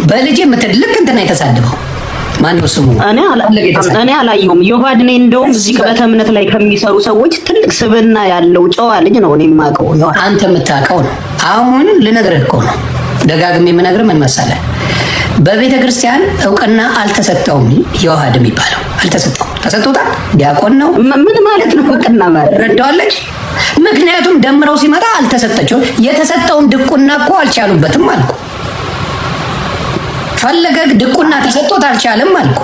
በልጅ ምትልክ እንትና የተሳደበው ማነው ስሙ? እኔ አላየሁም። ዮሐድኔ እንደውም እዚህ ከበተ እምነት ላይ ከሚሰሩ ሰዎች ትልቅ ስብና ያለው ጨዋ ልጅ ነው። እኔ የማውቀው አንተ የምታውቀው ነው። አሁን ልነግርህ እኮ ነው ደጋግሜ የምነግርህ ምን መሰለህ፣ በቤተ ክርስቲያን እውቅና አልተሰጠውም። ዮሐድ የሚባለው አልተሰጠውም። ተሰጥቶታል። ዲያቆን ነው። ምን ማለት ነው እውቅና ማለት? ረዳዋለች። ምክንያቱም ደምረው ሲመጣ አልተሰጠቸው። የተሰጠውን ድቁና እኮ አልቻሉበትም አልኩ። ፈለገ ድቁና ተሰጥቶት አልቻለም አልኩ።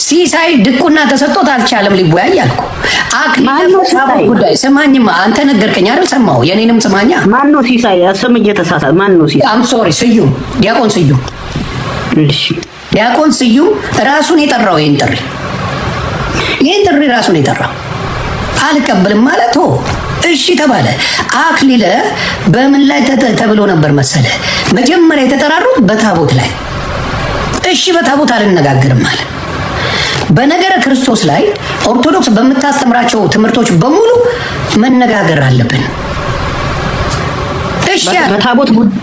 ሲሳይ ድቁና ተሰጥቶት አልቻለም ሊወያይ አልኩ። አክሊል ጉዳይ ስማኝማ፣ አንተ ነገርከኝ አይደል? ሰማው። የኔንም ስማኛ። ማን ነው ሲሳይ? ስም እየተሳሳተ ማን ነው ሲሳይ? አም ሶሪ ስዩም፣ ዲያቆን ስዩም። እሺ ዲያቆን ስዩም ራሱን የጠራው ይሄን ጥሪ ራሱን የጠራው አልቀበልም ማለት እሺ ተባለ። አክሊለ በምን ላይ ተብሎ ነበር መሰለ? መጀመሪያ የተጠራሩት በታቦት ላይ። እሺ በታቦት አልነጋገርም ማለት በነገረ ክርስቶስ ላይ ኦርቶዶክስ በምታስተምራቸው ትምህርቶች በሙሉ መነጋገር አለብን። እሺ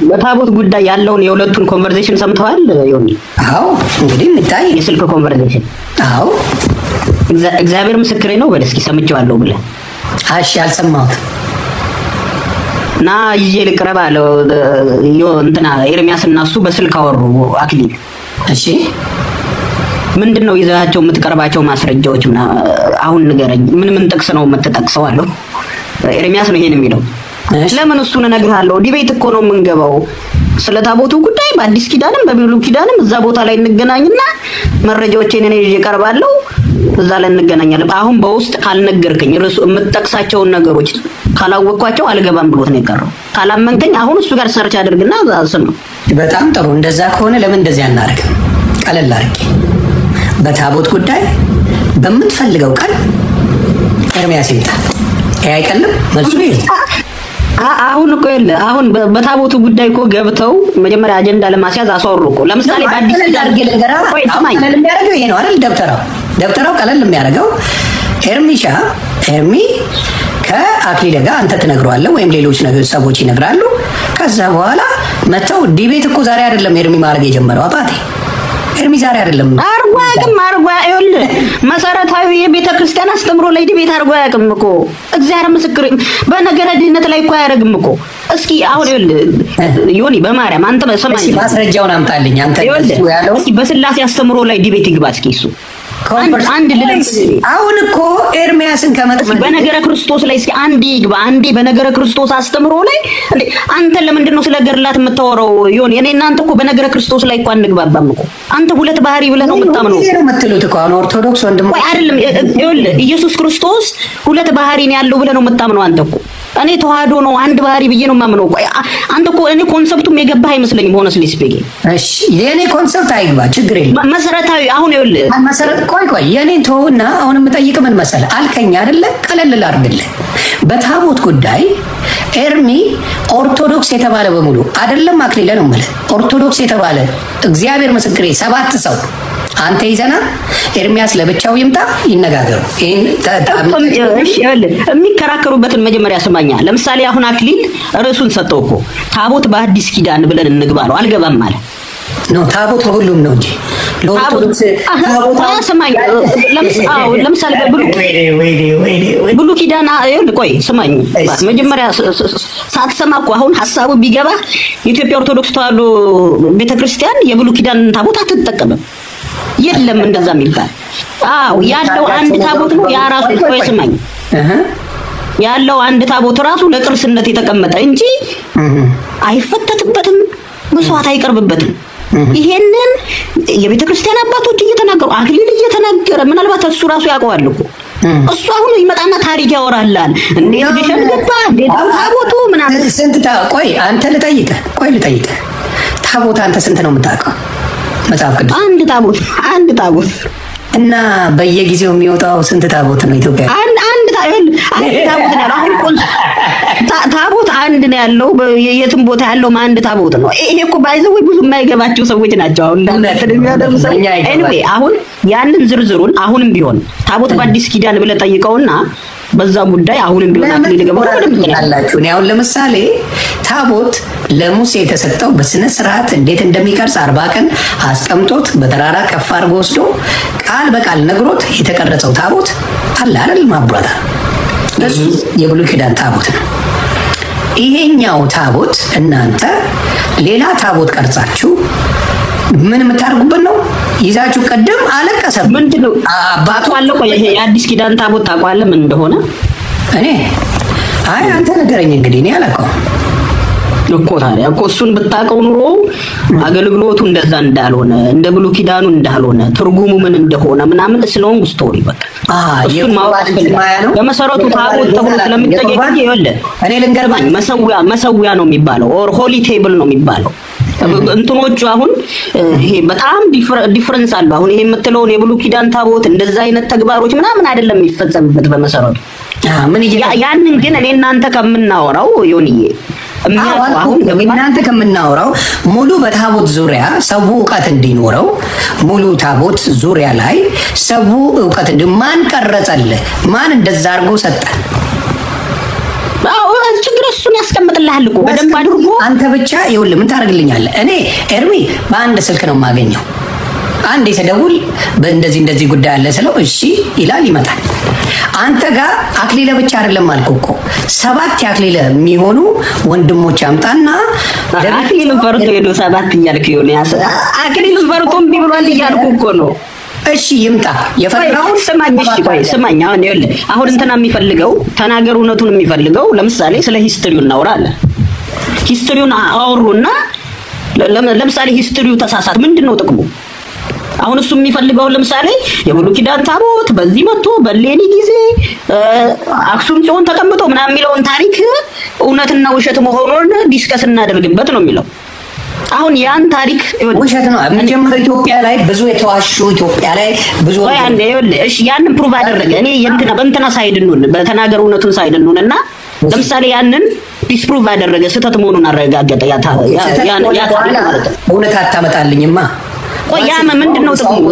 በታቦት ጉዳይ ያለውን የሁለቱን ኮንቨርሴሽን ሰምተዋል ዮኒ? አዎ እንግዲህ እንታይ የስልክ ኮንቨርሴሽን። አዎ እግዚአብሔር ምስክሬ ነው። በል እስኪ ሰምቼዋለሁ ብለህ። እሺ አልሰማሁት ና ይዤ ልቅረብ አለው እንትና ኤርሚያስ እና እሱ በስልክ አወሩ አክሊል። እሺ ምንድነው ይዛቸው የምትቀርባቸው ማስረጃዎች? አሁን ንገረኝ። ምን ጥቅስ ነው የምትጠቅሰው አለው። ኤርሚያስ ነው ይሄን የሚለው። ለምን እሱን እነግርሃለሁ። ዲቤት እኮ ነው የምንገባው ስለ ታቦቱ ጉዳይ በአዲስ ኪዳንም በብሉይ ኪዳንም እዛ ቦታ ላይ እንገናኝና መረጃዎችን እኔ ይዤ እቀርባለሁ። እዛ ላይ እንገናኛለን። አሁን በውስጥ ካልነገርከኝ ርሱ የምትጠቅሳቸውን ነገሮች ካላወቅኳቸው አልገባም ብሎት ነው የቀረው። ካላመንከኝ አሁን እሱ ጋር ሰርች አድርግና አስም። በጣም ጥሩ። እንደዛ ከሆነ ለምን እንደዚህ አናደርግም? ቀለል አድርጌ በታቦት ጉዳይ በምትፈልገው ቀን ኤርሚያስ ይመጣል። አይቀልም መልሱ ይሄ። አሁን እኮ አሁን በታቦቱ ጉዳይ እኮ ገብተው መጀመሪያ አጀንዳ ለማስያዝ አስወሩ እኮ። ለምሳሌ በአዲስ ዳርጌ ለገራ ቀለል የሚያደርገው ይሄ ነው አይደል? ደብተራው ቀለል የሚያደርገው ኤርሚ ከአክሊለ ጋር አንተ ትነግረዋለህ ወይም ሌሎች ሰዎች ይነግራሉ። ከዛ በኋላ መተው ዲቤት እኮ ዛሬ አይደለም ኤርሚ ማድረግ የጀመረው አባቴ። ኤርሚ ዛሬ አይደለም አርጓ ይኸውልህ መሰረታዊ የቤተ ክርስቲያን አስተምሮ ላይ ዲቤት አርጓ ያቅም እኮ እግዚአብሔር ምስክር በነገረ ድህነት ላይ እኮ አያረግም እኮ። እስኪ አሁን ይኸውልህ ዮኒ በማርያም አንተ በሰማኝ ማስረጃውን አምጣልኝ አንተ ያለው። እስኪ በስላሴ አስተምሮ ላይ ዲቤት ይግባ እስኪ እሱ አንድ አሁን እኮ ኤርሚያስን ከመጥመድ በነገረ ክርስቶስ ላይ እስኪ አንዴ በነገረ ክርስቶስ አስተምሮ ላይ አንተ ለምንድን ነው ስለ ገርላት የምታወራው? ዮኒ እኔ እናንተ እኮ በነገረ ክርስቶስ ላይ እኮ አንግባባም እኮ። አንተ ሁለት ባህሪ ብለህ ነው የምታምነው ነው የምትሉት እኮ አሁን ኦርቶዶክስ ወንድም አይደለም። ይኸውልህ ኢየሱስ ክርስቶስ ሁለት ባህሪ ነው ያለው ብለህ ነው የምታምነው አንተ እኮ። እኔ ተዋህዶ ነው አንድ ባህሪ ብዬ ነው የማምነው እኮ። አንተ እኮ እኔ ኮንሰፕቱም የገባህ አይመስለኝም ሆነስሊ ስፒኪንግ። እሺ የኔ ኮንሰፕት አይግባ ችግር የለም። መሰረታዊ አሁን ይኸውልህ መሰረት ቆይ የኔን ተውና አሁን የምጠይቅ ምን መሰለህ አልከኝ አይደለ? ቀለል ላድርግልህ። በታቦት ጉዳይ ኤርሚ ኦርቶዶክስ የተባለ በሙሉ አይደለም አክሊለ ነው ማለት ኦርቶዶክስ የተባለ እግዚአብሔር ምስክሬ 7 ሰው አንተ ይዘና ኤርሚያስ ለብቻው ይምጣ ይነጋገሩ። የሚከራከሩበትን መጀመሪያ ስማኛ። ለምሳሌ አሁን አክሊል ርዕሱን ሰጠው እኮ ታቦት በአዲስ ኪዳን ብለን እንግባ ነው። አልገባም ማለት ነው። ታቦት በሁሉም ነው እንጂ ለኦርቶዶክስ ታቦት ስማኝ። ለምሳሌ ብሉይ ኪዳን ቆይ ስማኝ መጀመሪያ ሳትሰማ እኮ አሁን ሐሳቡ ቢገባ የኢትዮጵያ ኦርቶዶክስ ተዋህዶ ቤተክርስቲያን የብሉይ ኪዳን ታቦት አትጠቀምም። የለም እንደዛ የሚባል ያለው አንድ ታቦት ነው። ያ ራሱ ቆይ ስማኝ ያለው አንድ ታቦት ራሱ ለቅርስነት የተቀመጠ እንጂ አይፈተትበትም፣ መስዋዕት አይቀርብበትም። ይሄንን የቤተ ክርስቲያን አባቶች እየተናገሩ አክሊል እየተናገረ ምናልባት እሱ ራሱ ያውቀዋል እኮ። እሱ አሁን ይመጣና ታሪክ ያወራላል። እንዴት ቢሸንገባ እንዴት ታቦቱ ምናምን ስንት ቆይ አንተ ልጠይቅህ ታቦት አንተ ስንት ነው የምታውቀው? መጽሐፍ ቅዱስ አንድ ታቦት እና በየጊዜው የሚወጣው ስንት ታቦት ነው ኢትዮጵያ? አንድ ታቦት ነው። አሁን ታቦት አንድ ነው ያለው። የትም ቦታ ያለው አንድ ታቦት ነው። ይሄ እኮ ባይዘው ብዙ የማይገባቸው ሰዎች ናቸው። አሁን ኤኒዌይ አሁን ያንን ዝርዝሩን አሁንም ቢሆን ታቦት በአዲስ ኪዳን ብለህ ጠይቀውና በዛ ጉዳይ አሁንም ቢሆን አክሊል ገባው አላችሁ። እኔ አሁን ለምሳሌ ታቦት ለሙሴ የተሰጠው በስነ ስርዓት እንዴት እንደሚቀርጽ 40 ቀን አስቀምጦት በተራራ ከፍ አድርጎ ወስዶ ቃል በቃል ነግሮት የተቀረጸው ታቦት አለ አይደል? ማብራታ እሱ የብሉይ ኪዳን ታቦት ነው። ይሄኛው ታቦት እናንተ ሌላ ታቦት ቀርጻችሁ ምን የምታርጉበት ነው? ይዛችሁ ቀደም አለቀሰ። ምንድነው አባቱ አለው? ይሄ የአዲስ ኪዳን ታቦት ታውቃለህ ምን እንደሆነ? እኔ አንተ ነገረኝ እንግዲህ እኔ አላውቀውም እኮ። ታዲያ እኮ እሱን ብታውቀው ኑሮ አገልግሎቱ እንደዛ እንዳልሆነ እንደ ብሉይ ኪዳኑ እንዳልሆነ ትርጉሙ ምን እንደሆነ ምናምን ስለሆነ ስቶሪ በቃ እሱን ማወቅ ነው። በመሰረቱ ታቦት ተብሎ ስለሚጠየቅ ይኸውልህ እኔ ልንገርህ መሰዊያ ነው የሚባለው ኦር ሆሊ ቴብል ነው የሚባለው። እንትኖቹ አሁን ይሄ በጣም ዲፈረንስ አለው። አሁን ይሄ የምትለው የብሉይ ኪዳን ታቦት እንደዛ አይነት ተግባሮች ምናምን አይደለም የሚፈጸምበት በመሰረቱ። ያንን ግን እኔ እናንተ ከምናወራው ይሁንዬ አሁን እናንተ ከምናወራው ሙሉ በታቦት ዙሪያ ሰው ዕውቀት እንዲኖረው ሙሉ ታቦት ዙሪያ ላይ ሰው ዕውቀት ማን ቀረጸልህ? ማን እንደዛ አድርጎ ሰጠ? ችግር እሱን ያስቀምጥልሃል እኮ በደንብ አድርጎ። አንተ ብቻ ይኸውልህ ምን ታደርግልኛለህ? እኔ ኤርሚ በአንድ ስልክ ነው የማገኘው። አንዴ ስደውል እንደዚህ ጉዳይ አለ ስለው እሺ ይላል ይመጣል። አንተ ጋር አክሊለ ብቻ አይደለም አልኩህ እኮ 7 አክሊለ የሚሆኑ ወንድሞች አምጣና አክሊሉን ፈርቶ ሄዶ 7 እያልክ ይሆነ አክሊሉን ፈርቶም ቢብሏል እያልኩ እኮ ነው። እሺ ይምጣ የፈራው ስማኝ። እሺ ቆይ ስማኝ። አሁን እንትና የሚፈልገው ተናገር እውነቱን የሚፈልገው ለምሳሌ ስለ ሂስትሪው እናወራለን። ሂስትሪውን አወሩና ለምሳሌ ሂስትሪው ተሳሳት ምንድነው ጥቅሙ? አሁን እሱ የሚፈልገው ለምሳሌ የብሉይ ኪዳን ታቦት በዚህ መጥቶ በሌኒ ጊዜ አክሱም ጽዮን ተቀምጦ ምናምን የሚለውን ታሪክ እውነትና ውሸት መሆኑን ዲስከስ እናደርግበት ነው የሚለው። አሁን ያን ታሪክ ውሸት ነው መጀመሪያ ኢትዮጵያ ላይ ብዙ የተዋሹ ኢትዮጵያ ላይ ብዙ እሺ ያንን ፕሩቭ አደረገ። እኔ በእንትና ሳይድ ነው በተናገር እውነቱን ሳይድ ነውና ለምሳሌ ያንን ዲስፕሩቭ አደረገ ስህተት መሆኑን አረጋገጠ። ያ ታሪክ ማለት እውነት አታመጣልኝማ። ቆይ ያ ምንድነው ጥቅሙ?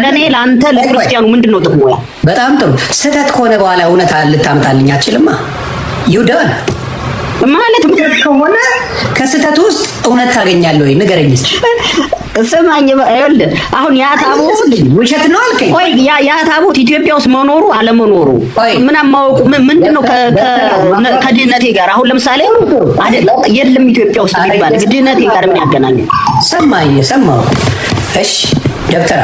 ለኔ ለአንተ ለክርስቲያኑ ምንድነው ጥቅሙ? ያ በጣም ጥሩ ስህተት ከሆነ በኋላ እውነት ልታመጣልኝ አትችልማ። ይውደን ማለት ምን ከሆነ ከስህተት ውስጥ እውነት ታገኛለህ ወይ ንገረኝ እስኪ። ስማኝ ይኸውልህ አሁን ያ ታቦት ውሸት ነው አልከኝ። ቆይ ያ ታቦት ኢትዮጵያ ውስጥ መኖሩ አለመኖሩ ምንም ማወቁ ምንድነው ከድህነቴ ጋር አሁን ለምሳሌ የለም ኢትዮጵያ ውስጥ የሚባል ድህነቴ ጋር ምን ያገናኛል? ሰማሁ። እሺ ደብተራ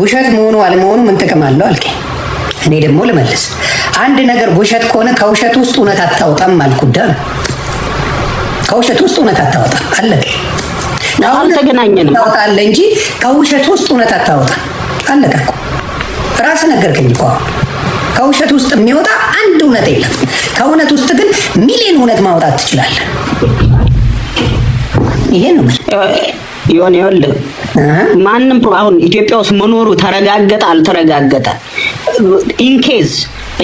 ውሸት መሆኑ አለመሆኑ ምን ጥቅም አለው አልከኝ። እኔ ደግሞ ልመልስ። አንድ ነገር ውሸት ከሆነ ከውሸት ውስጥ እውነት አታወጣም አልኩዳ። ከውሸት ውስጥ እውነት አታወጣም አለቀ። አሁን ተገናኘን ታወጣለህ እንጂ ከውሸት ውስጥ እውነት አታወጣም አለቀ እኮ። ራስህ ነገርከኝ እኮ። ከውሸት ውስጥ የሚወጣ አንድ እውነት የለም። ከእውነት ውስጥ ግን ሚሊዮን እውነት ማውጣት ትችላለህ። ይሄ ነው ይኸውልህ ማንም አሁን ኢትዮጵያ ውስጥ መኖሩ ተረጋገጠ አልተረጋገጠ ኢንኬዝ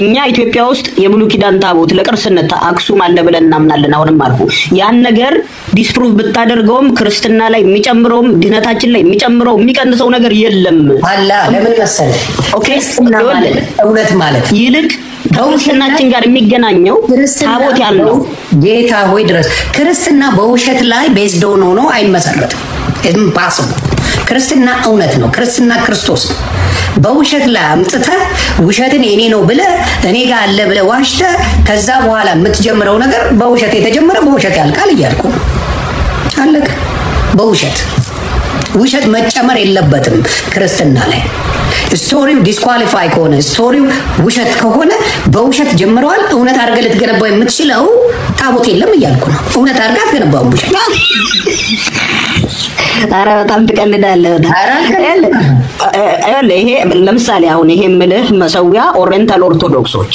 እኛ ኢትዮጵያ ውስጥ የብሉይ ኪዳን ታቦት ለቅርስነት አክሱም አለ ብለን እናምናለን። አሁንም አልኩ ያን ነገር ዲስፕሩቭ ብታደርገውም ክርስትና ላይ የሚጨምረውም ድህነታችን ላይ የሚጨምረው የሚቀንሰው ነገር የለም አላ ለምን መሰለህ? ኦኬ እውነት ማለት ይልቅ ከክርስትናችን ጋር የሚገናኘው ታቦት ያለው ጌታ ሆይ ድረስ ክርስትና በውሸት ላይ ቤዝድ ሆኖ አይመሰረትም። ኢምፖሲብል። ክርስትና እውነት ነው። ክርስትና ክርስቶስ ነው። በውሸት ላይ አምጥተህ ውሸትን የኔ ነው ብለህ እኔ ጋር አለ ብለህ ዋሽተህ ከዛ በኋላ የምትጀምረው ነገር በውሸት የተጀመረ በውሸት ያልቃል እያልኩ አለቀ። ውሸት መጨመር የለበትም ክርስትና ላይ። ስቶሪው ዲስኳሊፋይ ከሆነ ስቶሪው ውሸት ከሆነ በውሸት ጀምረዋል። እውነት አድርገህ ልትገነባው የምትችለው ታቦት የለም እያልኩ ነው። እውነት አድርገህ አትገነባውም ውሸት። ኧረ በጣም ትቀልዳለህ። ይሄ ለምሳሌ አሁን ይሄ የምልህ መሰዊያ ኦሪየንታል ኦርቶዶክሶች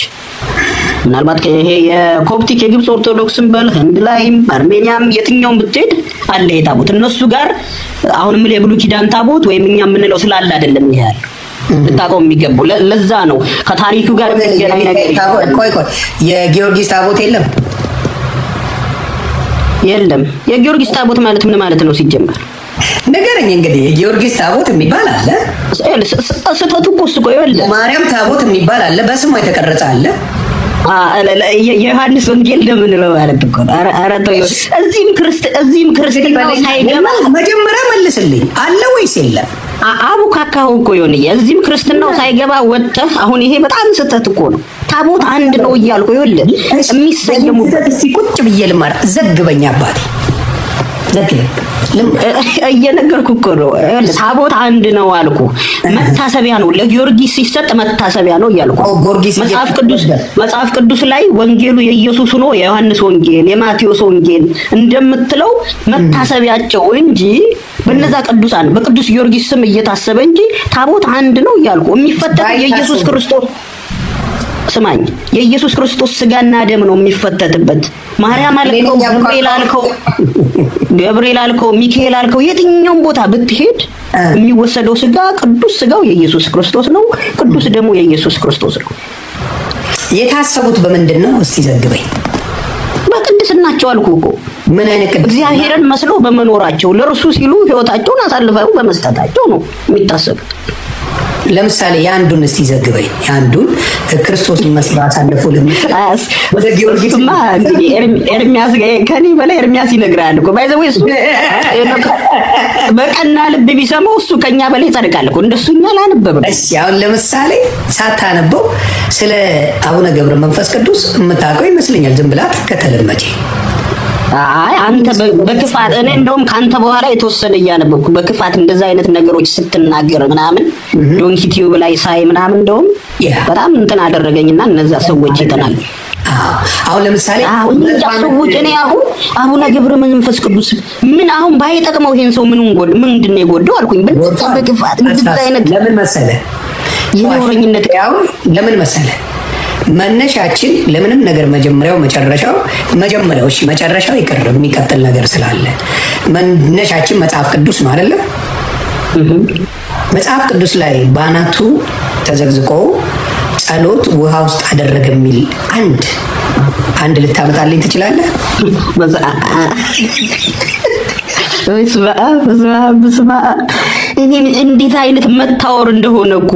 ምናልባት ይሄ የኮፕቲክ የግብጽ ኦርቶዶክስን በል ህንድ ላይም አርሜኒያም የትኛውም ብትሄድ አለ ይሄ ታቦት እነሱ ጋር። አሁን የምልህ የብሉይ ኪዳን ታቦት ወይም እኛ የምንለው ስላለ አይደለም ይሄ ያለው ልታውቀው የሚገባው። ለዛ ነው ከታሪኩ ጋር የሚገናኝ ነገር። ቆይ የጊዮርጊስ ታቦት የለም። የጊዮርጊስ ታቦት ማለት ምን ማለት ነው ሲጀመር? ነገረኝ እንግዲህ። የጊዮርጊስ ታቦት የሚባል አለ። ስህተቱ እኮ እሱ ቆይ ይኸውልህ ማርያም ታቦት የሚባል አለ። በስሟ የተቀረጸ አለ። የዮሐንስ ወንጌል እንደምንለው ማለት እኮ ነው። ኧረ ተው። እዚህም ክርስትናው ሳይገባ መጀመሪያ መልስልኝ፣ አለ ወይስ የለም? አቡካካው እኮ ይሁን እዚህም ክርስትናው ሳይገባ ወጥተህ አሁን ይሄ በጣም ስህተት እኮ ነው። ታቦት አንድ ነው እያልኩ ይኸውልህ የሚሰየሙበት ቁጭ ብዬ ልማር ዘግበኛ አባቴ እየነገርኩ እኮ ነው። ታቦት አንድ ነው አልኩ። መታሰቢያ ነው፣ ለጊዮርጊስ ሲሰጥ መታሰቢያ ነው እያልኩ። መጽሐፍ ቅዱስ ላይ ወንጌሉ የኢየሱስ ነው፣ የዮሐንስ ወንጌል፣ የማቴዎስ ወንጌል እንደምትለው መታሰቢያቸው እንጂ በነዛ ቅዱሳን በቅዱስ ጊዮርጊስ ስም እየታሰበ እንጂ ታቦት አንድ ነው እያልኩ። የሚፈተተው የኢየሱስ ክርስቶስ ስማኝ፣ የኢየሱስ ክርስቶስ ስጋና ደም ነው የሚፈተትበት። ማርያም አልከው፣ ገብርኤል አልከው፣ ሚካኤል አልከው፣ የትኛውም ቦታ ብትሄድ የሚወሰደው ስጋ ቅዱስ ስጋው የኢየሱስ ክርስቶስ ነው፣ ቅዱስ ደሙ የኢየሱስ ክርስቶስ ነው። የታሰቡት በምንድን ነው? እስቲ ዘግበኝ። በቅድስናቸው አልኩ እኮ። ምን አይነት እግዚአብሔርን መስሎ በመኖራቸው ለእርሱ ሲሉ ሕይወታቸውን አሳልፈው በመስጠታቸው ነው የሚታሰቡት። ለምሳሌ የአንዱን እስቲ ዘግበኝ። የአንዱን ክርስቶስን መስሎ አሳልፎ ለምሳሌ ወደ ጊዮርጊስማ እንግዲህ ኤርሚያስ ከኔ በላይ ኤርሚያስ ይነግራል እኮ ባይዘው እሱ በቀና ልብ ቢሰማው እሱ ከኛ በላይ ይጸድቃል እኮ። እንደሱኛ አላነበብም። እሺ አሁን ለምሳሌ ሳታነበው ስለ አቡነ ገብረ መንፈስ ቅዱስ የምታውቀው ይመስለኛል። ዝም ብላ ከተለመጪ አይ አንተ በክፋት እኔ እንደውም ካንተ በኋላ የተወሰነ እያነበብኩ በክፋት እንደዛ አይነት ነገሮች ስትናገር ምናምን ዶንኪ ቲዩብ ላይ ሳይ ምናምን እንደውም በጣም እንትን አደረገኝና እነዛ ሰዎች ይተናል። አሁን ለምሳሌ ሰዎች እኔ አቡነ ገብረ መንፈስ ቅዱስ ምን አሁን ባይጠቅመው ይሄን ሰው ምንድነው የጎደው አልኩኝ። በክፋት እንደዛ አይነት ለምን መሰለ የኖረኝነት ያው ለምን መሰለ መነሻችን ለምንም ነገር መጀመሪያው እሺ መጨረሻው ይቀር የሚቀጥል ነገር ስላለ መነሻችን መጽሐፍ ቅዱስ ነው አይደለ? መጽሐፍ ቅዱስ ላይ ባናቱ ተዘግዝቆ ጸሎት ውሃ ውስጥ አደረገ የሚል አንድ ልታመጣልኝ ትችላለህ? በስመ አብ እንዴት አይነት መታወር እንደሆነ እኮ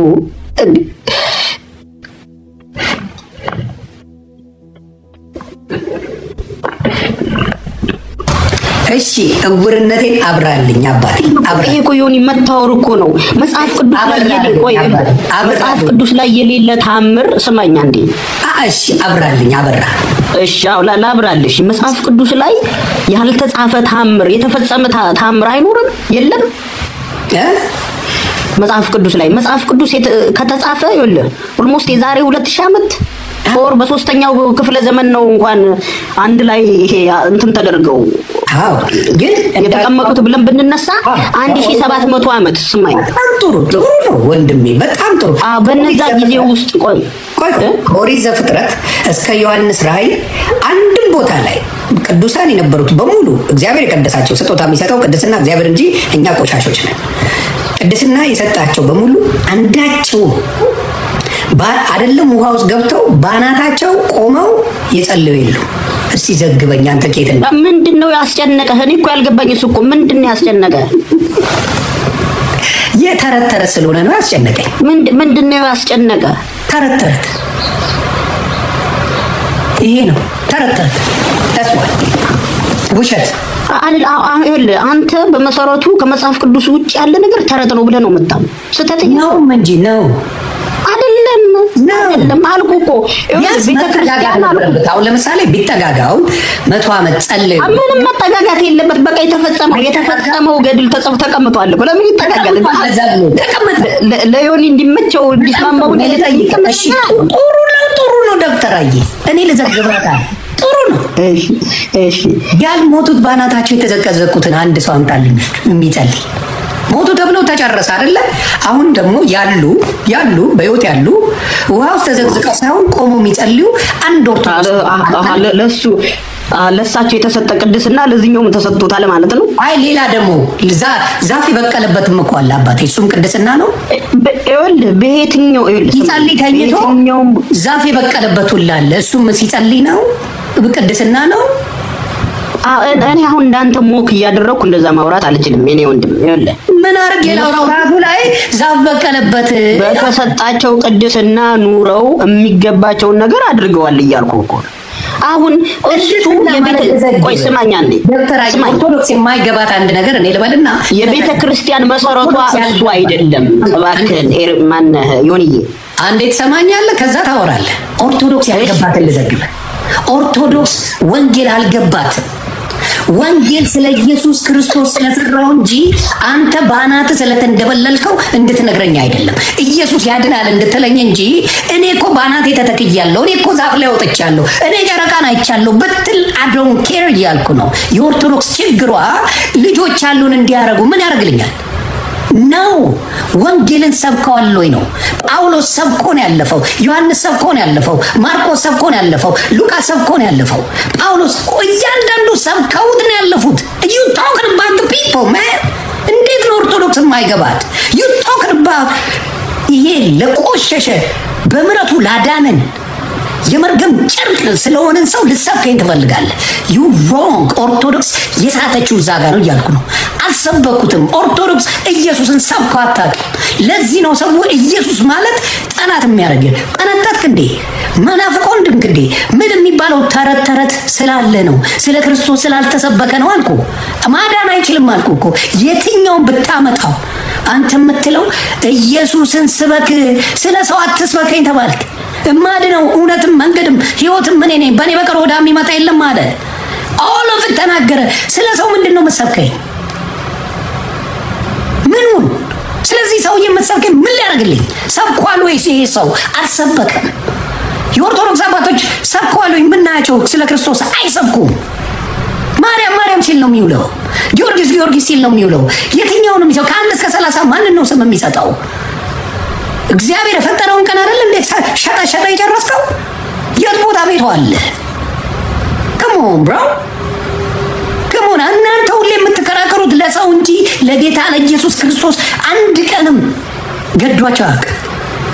እሺ እውርነቴን አብራልኝ አባቴ። ይሄ እኮ ዮኒ መታወር እኮ ነው። መጽሐፍ ቅዱስ ላይ የሌለ ታምር ስማኛ እንዴ። እሺ አብራልኝ። እሺ ላብራልሽ። መጽሐፍ ቅዱስ ላይ ያልተጻፈ ታምር የተፈጸመ ታምር አይኖርም፣ የለም። መጽሐፍ ቅዱስ ከተጻፈ ይኸውልህ ኦልሞስት የዛሬ 2000 ዓመት ኦር በሶስተኛው ክፍለ ዘመን ነው እንኳን አንድ ላይ ይሄ እንትን ተደርገው ግን የተቀመጡት ብለን ብንነሳ 1700 ዓመት ስማኝ። በጣም ጥሩ ነው ወንድሜ፣ በጣም ጥሩ። በነዛ ጊዜ ውስጥ ቆይ ኦሪት ዘፍጥረት እስከ ዮሐንስ ራእይ አንድም ቦታ ላይ ቅዱሳን የነበሩት በሙሉ እግዚአብሔር የቀደሳቸው ስጦታ የሚሰጠው ቅድስና እግዚአብሔር እንጂ እኛ ቆሻሾች ነን። ቅድስና የሰጣቸው በሙሉ አንዳቸው አይደለም ውሃ ውስጥ ገብተው ባናታቸው ቆመው የጸለዩ የሉ። እስቲ ዘግበኝ አንተ ኬትና ምንድነው ያስጨነቀህ? እኔ እኮ ያልገባኝ እሱ እኮ ምንድነው ያስጨነቀህ? የተረተረ ስለሆነ ነው ያስጨነቀኝ። ምንድነው ያስጨነቀህ? ተረተረት ይሄ ነው ተረተረት። ተስዋል ውሸት አንተ በመሰረቱ ከመጽሐፍ ቅዱስ ውጭ ያለ ነገር ተረት ነው ብለህ ነው የምታምነው። ስተተኛ ነው እንጂ ነው አይደለም አልኩ እኮ። ቤተክርስቲያን አሁን ለምሳሌ ቢጠጋጋው 100 ዓመት ጸልዩ ምንም መጠጋጋት የለበት። በቃ የተፈጸመው ገድል ተጽፎ ተቀምጧል እኮ። ለምን ይጠጋጋል? ለዮኒ እንዲመቸው እንዲስማማው ለጠይቅ። እሺ ጥሩ ነው ዶክተር እኔ ልዘግባታል። ጥሩ ነው። እሺ ያልሞቱት ባናታቸው የተዘቀዘቁትን አንድ ሰው አምጣልኝ የሚጸልይ። ሞቱ ተብለው ተጨረሰ አይደለ? አሁን ደግሞ ያሉ በህይወት ያሉ ውሃ ውስጥ ተዘቅዝቀው ሳይሆን ቆሞ የሚጸልዩ አንድ ኦርቶዶክስ ለሳቸው የተሰጠ ቅድስና ለዚህኛውም ተሰጥቶታል ማለት ነው። አይ ሌላ ደግሞ ዛፍ ይበቀለበትም እኮ አለ አባቴ። እሱም ቅድስና ነው። በየትኛው ሲጸልይ ተኝቶ ዛፍ ይበቀለበት ሁሉ አለ። እሱም ሲጸልይ ነው፣ ቅድስና ነው። እኔ አሁን እንዳንተ ሞክ እያደረኩ እንደዛ ማውራት አልችልም። እኔ ወንድም ይኸውልህ ምን አርግ የላውራው ራሱ ላይ ዛፍ በቀለበት በተሰጣቸው ቅድስና ኑረው የሚገባቸውን ነገር አድርገዋል እያልኩ እኮ አሁን እሱ ቆይ ስማኝ አንዴ ኦርቶዶክስ የማይገባት አንድ ነገር እኔ ልበልና የቤተ ክርስቲያን መሰረቷ እሱ አይደለም። እባክህን ማነህ ዮኒዬ አንዴ ትሰማኛለህ፣ ከዛ ታወራለህ። ኦርቶዶክስ ያልገባትን ልዘግብ። ኦርቶዶክስ ወንጌል አልገባትም። ወንጌል ስለ ኢየሱስ ክርስቶስ ስለሰራው እንጂ አንተ ባናት ስለተንደበለልከው እንድትነግረኝ አይደለም። ኢየሱስ ያድናል እንድትለኝ እንጂ እኔ እኮ ባናት ተተክያለሁ፣ እኔ እኮ ዛፍ ላይ ወጥቻለሁ፣ እኔ ጨረቃን አይቻለሁ ብትል I don't care እያልኩ ነው። የኦርቶዶክስ ችግሯ ልጆች አሉን እንዲያረጉ ምን ያደርግልኛል ነው። ወንጌልን ሰብከዋል ወይ ነው። ጳውሎስ ሰብኮን ያለፈው፣ ዮሐንስ ሰብኮን ያለፈው፣ ማርቆስ ሰብኮን ያለፈው፣ ሉቃስ ሰብኮን ያለፈው፣ ጳውሎስ እያንዳንዱ ሰብከውት ነው ያለፉት። you talking about the people man እንዴት ነው ኦርቶዶክስ የማይገባት? you talking about ይሄ ለቆሸሸ በምሕረቱ ላዳነን የመርገም ጨርቅ ስለሆነን ሰው ልሰብከኝ ትፈልጋለህ? you wrong። ኦርቶዶክስ የሳተችው እዛ ጋር ነው እያልኩ ነው። አልሰበኩትም። ኦርቶዶክስ ኢየሱስን ሰብከው አታውቅም። ለዚህ ነው ሰው ኢየሱስ ማለት ጠላት የሚያደርግ ቀነጠጥክ እንዴ መናፍቆን ድንክ እንዴ ምን የሚባለው ተረት ስላለ ነው። ስለ ክርስቶስ ስላልተሰበከ ነው አልኩ። ማዳን አይችልም አልኩ እኮ። የትኛውን ብታመጣው አንተ የምትለው ኢየሱስን ስበክ፣ ስለ ሰው አትስበከኝ ተባልክ። እማድነው እውነትም መንገድም ሕይወትም ምን ነኝ በኔ በቀር ወደ የሚመጣ የለም አለ። all of it ተናገረ። ስለ ሰው ምንድነው መሰብከኝ? ምኑን? ስለዚህ ሰው የምትሰብከኝ ምን ሊያደርግልኝ? ሰብኳል ወይስ ይሄ ሰው አልሰበከም? የኦርቶዶክስ አባቶች ሰብኳል ወይ? ምናያቸው ስለ ክርስቶስ አይሰብኩም። ማርያም ሲል ነው የሚውለው። ጊዮርጊስ ሲል ነው የሚውለው። የትኛው ነው የሚሰው? ከአንድ እስከ 30 ማንን ነው ስም የሚሰጠው? እግዚአብሔር የፈጠረውን ቀን አይደል እንዴ ሸጠ የጨረስከው? የት ቦታ ቤቱ አለ? come on bro come on። እናንተ ሁሌ የምትከራከሩት ለሰው እንጂ ለጌታ ለኢየሱስ ክርስቶስ አንድ ቀንም ገዷቸው አያውቅም።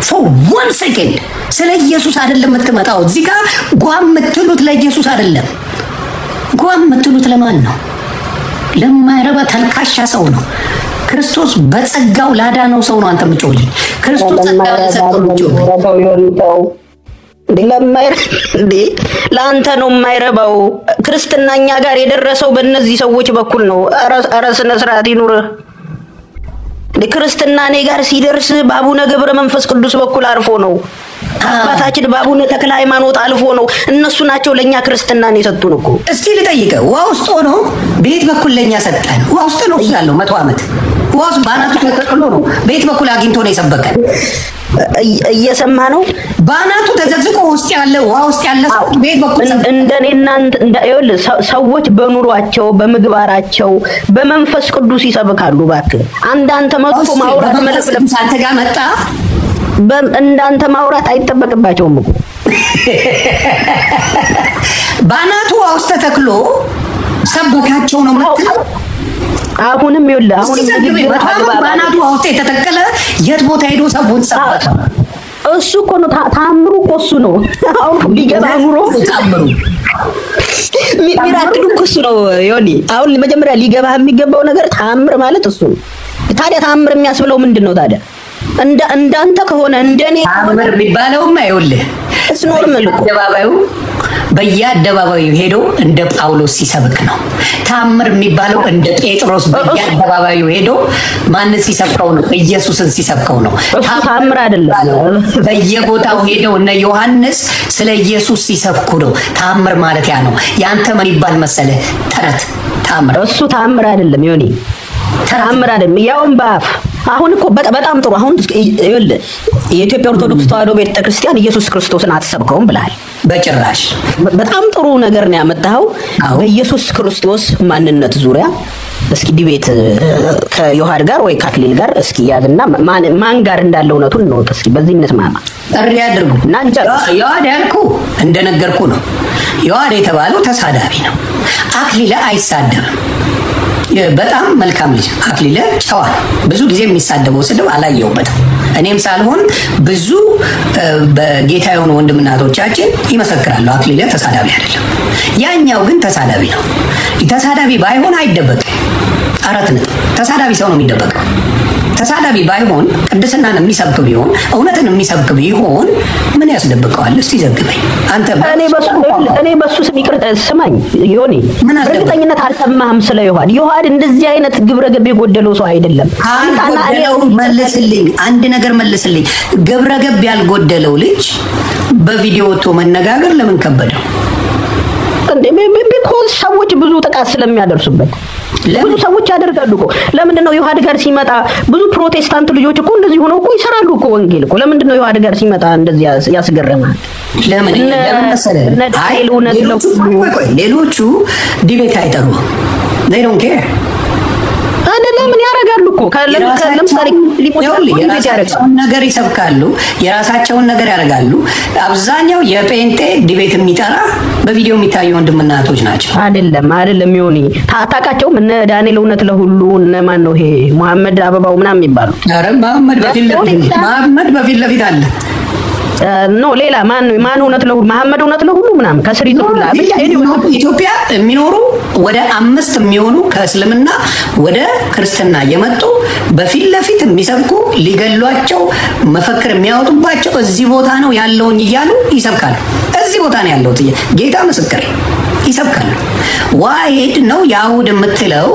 for 1 second ስለ ኢየሱስ አይደለም የምትመጣው። እዚህ ጋር ጓም የምትሉት ለኢየሱስ አይደለም። ጓም የምትሉት ለማን ነው? ለማይረባ ተልካሻ ሰው ነው። ክርስቶስ በጸጋው ላዳነው ሰው ነው አንተ የምትጮህልኝ። ክርስቶስ ጸጋው ለሰጠው ለአንተ ነው የማይረባው። ክርስትናኛ ጋር የደረሰው በእነዚህ ሰዎች በኩል ነው። ኧረ ስነ ስርዓት ይኑር። ክርስትና እኔ ጋር ሲደርስ በአቡነ ገብረ መንፈስ ቅዱስ በኩል አልፎ ነው። አባታችን በአቡነ ተክለ ሃይማኖት አልፎ ነው። እነሱ ናቸው ለኛ ክርስትናን የሰጡን እኮ። እስቲ ልጠይቀው፣ ውሃ ውስጥ ሆኖ ቤት በኩል ለኛ ሰጠን። ውሃ ውስጥ ነው ያለው 100 ዓመት ውሃ ውስጥ ባናቱ ተጠቅሎ ነው ቤት በኩል አግኝቶ ነው የሰበከን። እየሰማ ነው። ባናቱ ተዘግዝቆ ውስጥ ያለ ውሃ ውስጥ ያለ ቤት በኩል እንደኔና ሰዎች በኑሯቸው በምግባራቸው በመንፈስ ቅዱስ ይሰብካሉ። እባክህ አንዳንተ መጥቶ ማውራት መለፍለፍ አንተ ጋር መጣ እንዳንተ ማውራት አይተበቅባቸውም እኮ። ባናቱ ውሃ ውስጥ ተተክሎ ሰበካቸው ነው ማለት። አሁንም ይኸውልህ አሁንም ባናቱ ውሃ ውስጥ የተተከለ የት ቦታ ሄዶ ሰውን ሰበከ? እሱ እኮ ነው ታምሩ እኮ እሱ ነው። አሁን ቢገባ ኑሮ ታምሩ ሚራክሉ እኮ እሱ ነው ዮኒ። አሁን መጀመሪያ ሊገባ የሚገባው ነገር ታምር ማለት እሱ ነው። ታዲያ ታምር የሚያስብለው ምንድነው ታዲያ? እንዳንተ ከሆነ እንደኔ ታምር የሚባለውማ ይኸውልህ እሱ ነው ማለት በየአደባባዩ ሄዶ እንደ ጳውሎስ ሲሰብክ ነው። ታምር የሚባለው እንደ ጴጥሮስ በየአደባባዩ ሄዶ ማንን ሲሰብከው ነው? ኢየሱስን ሲሰብከው ነው። ታምር አይደለም። በየቦታው ሄደው እነ ዮሐንስ ስለ ኢየሱስ ሲሰብኩ ነው። ታምር ማለት ያ ነው። ያንተ ምን ይባል መሰለህ? ተረት። ታምር እሱ ታምር አይደለም ዮኒ፣ ታምር አይደለም። ያውም በአፍ አሁን እኮ በጣም ጥሩ። አሁን ይኸውልህ የኢትዮጵያ ኦርቶዶክስ ተዋሕዶ ቤተክርስቲያን ኢየሱስ ክርስቶስን አትሰብከውም ብለሃል። በጭራሽ። በጣም ጥሩ ነገር ነው ያመጣው። በኢየሱስ ክርስቶስ ማንነት ዙሪያ እስኪ ዲቤት ከዮሐድ ጋር ወይ ከአክሊል ጋር እስኪ ያዝና ማን ጋር እንዳለው እውነቱን ነው። እስኪ በዚህ እንስማማ። ጥሪ አድርጉ እና ዮሐድ ያልኩ እንደነገርኩ ነው። ዮሐድ የተባለው ተሳዳቢ ነው። አክሊል አይሳደብም። በጣም መልካም ልጅ አክሊለ ጨዋ ብዙ ጊዜ የሚሳደበው ስድብ አላየውበትም። እኔም ሳልሆን ብዙ በጌታ የሆኑ ወንድምናቶቻችን ይመሰክራሉ። አክሊለ ተሳዳቢ አይደለም። ያኛው ግን ተሳዳቢ ነው። ተሳዳቢ ባይሆን አይደበቅም። አራት ነጥብ። ተሳዳቢ ሰው ነው የሚደበቀው። ተሳዳቢ ባይሆን ቅድስናን የሚሰብክ ቢሆን እውነትን የሚሰብክ ቢሆን ምን ያስደብቀዋል? እስቲ ዘግበኝ አንተ። እኔ በሱ ስም ይቅርታ ስማኝ ዮኒ፣ እርግጠኝነት አልሰማህም ስለ ዮሐድ። ዮሐድ እንደዚህ አይነት ግብረ ገብ የጎደለው ሰው አይደለም። መልስልኝ፣ አንድ ነገር መልስልኝ። ግብረ ገብ ያልጎደለው ልጅ በቪዲዮ ወጥቶ መነጋገር ለምን ከበደው? ቢኮዝ ሰዎች ብዙ ጥቃት ስለሚያደርሱበት ብዙ ሰዎች ያደርጋሉ እኮ። ለምንድን ነው ዮሐድ ጋር ሲመጣ ብዙ ፕሮቴስታንት ልጆች እኮ እንደዚህ ሆነው እኮ ይሰራሉ እኮ ወንጌል እኮ። ለምንድን ነው ዮሐድ ጋር ሲመጣ እንደዚህ ያስገርማል? ለምን ሌሎቹ ዲቤት አይጠሩም? they don't care ለምን ያረጋሉ እኮ? ለምሳሌ የራሳቸውን ነገር ይሰብካሉ፣ የራሳቸውን ነገር ያደርጋሉ። አብዛኛው የጴንጤ ዲቤት የሚጠራ በቪዲዮ የሚታዩ ወንድምናቶች ናቸው። አይደለም ዮኒ፣ ታጣቃቸውም እነ ዳንኤል እውነት ለሁሉ እነ ማን ነው ይሄ መሐመድ አበባው ምናምን የሚባሉ። ኧረ መሐመድ በፊት ለፊት አለ። ኖ ሌላ ማን እውነት ለሁሉ መሐመድ እውነት ለሁሉ ምናምን ከስሪ ጥሩላ ብቻ ኢትዮጵያ የሚኖሩ ወደ 5 የሚሆኑ ከእስልምና ወደ ክርስትና የመጡ በፊት ለፊት የሚሰብኩ ሊገሏቸው መፈክር የሚያወጡባቸው እዚህ ቦታ ነው ያለውኝ እያሉ ይሰብካሉ። እዚህ ቦታ ነው ያለውት ጌታ ምስክሬ ይሰብካሉ። ዋሂድ ነው ያሁድ የምትለው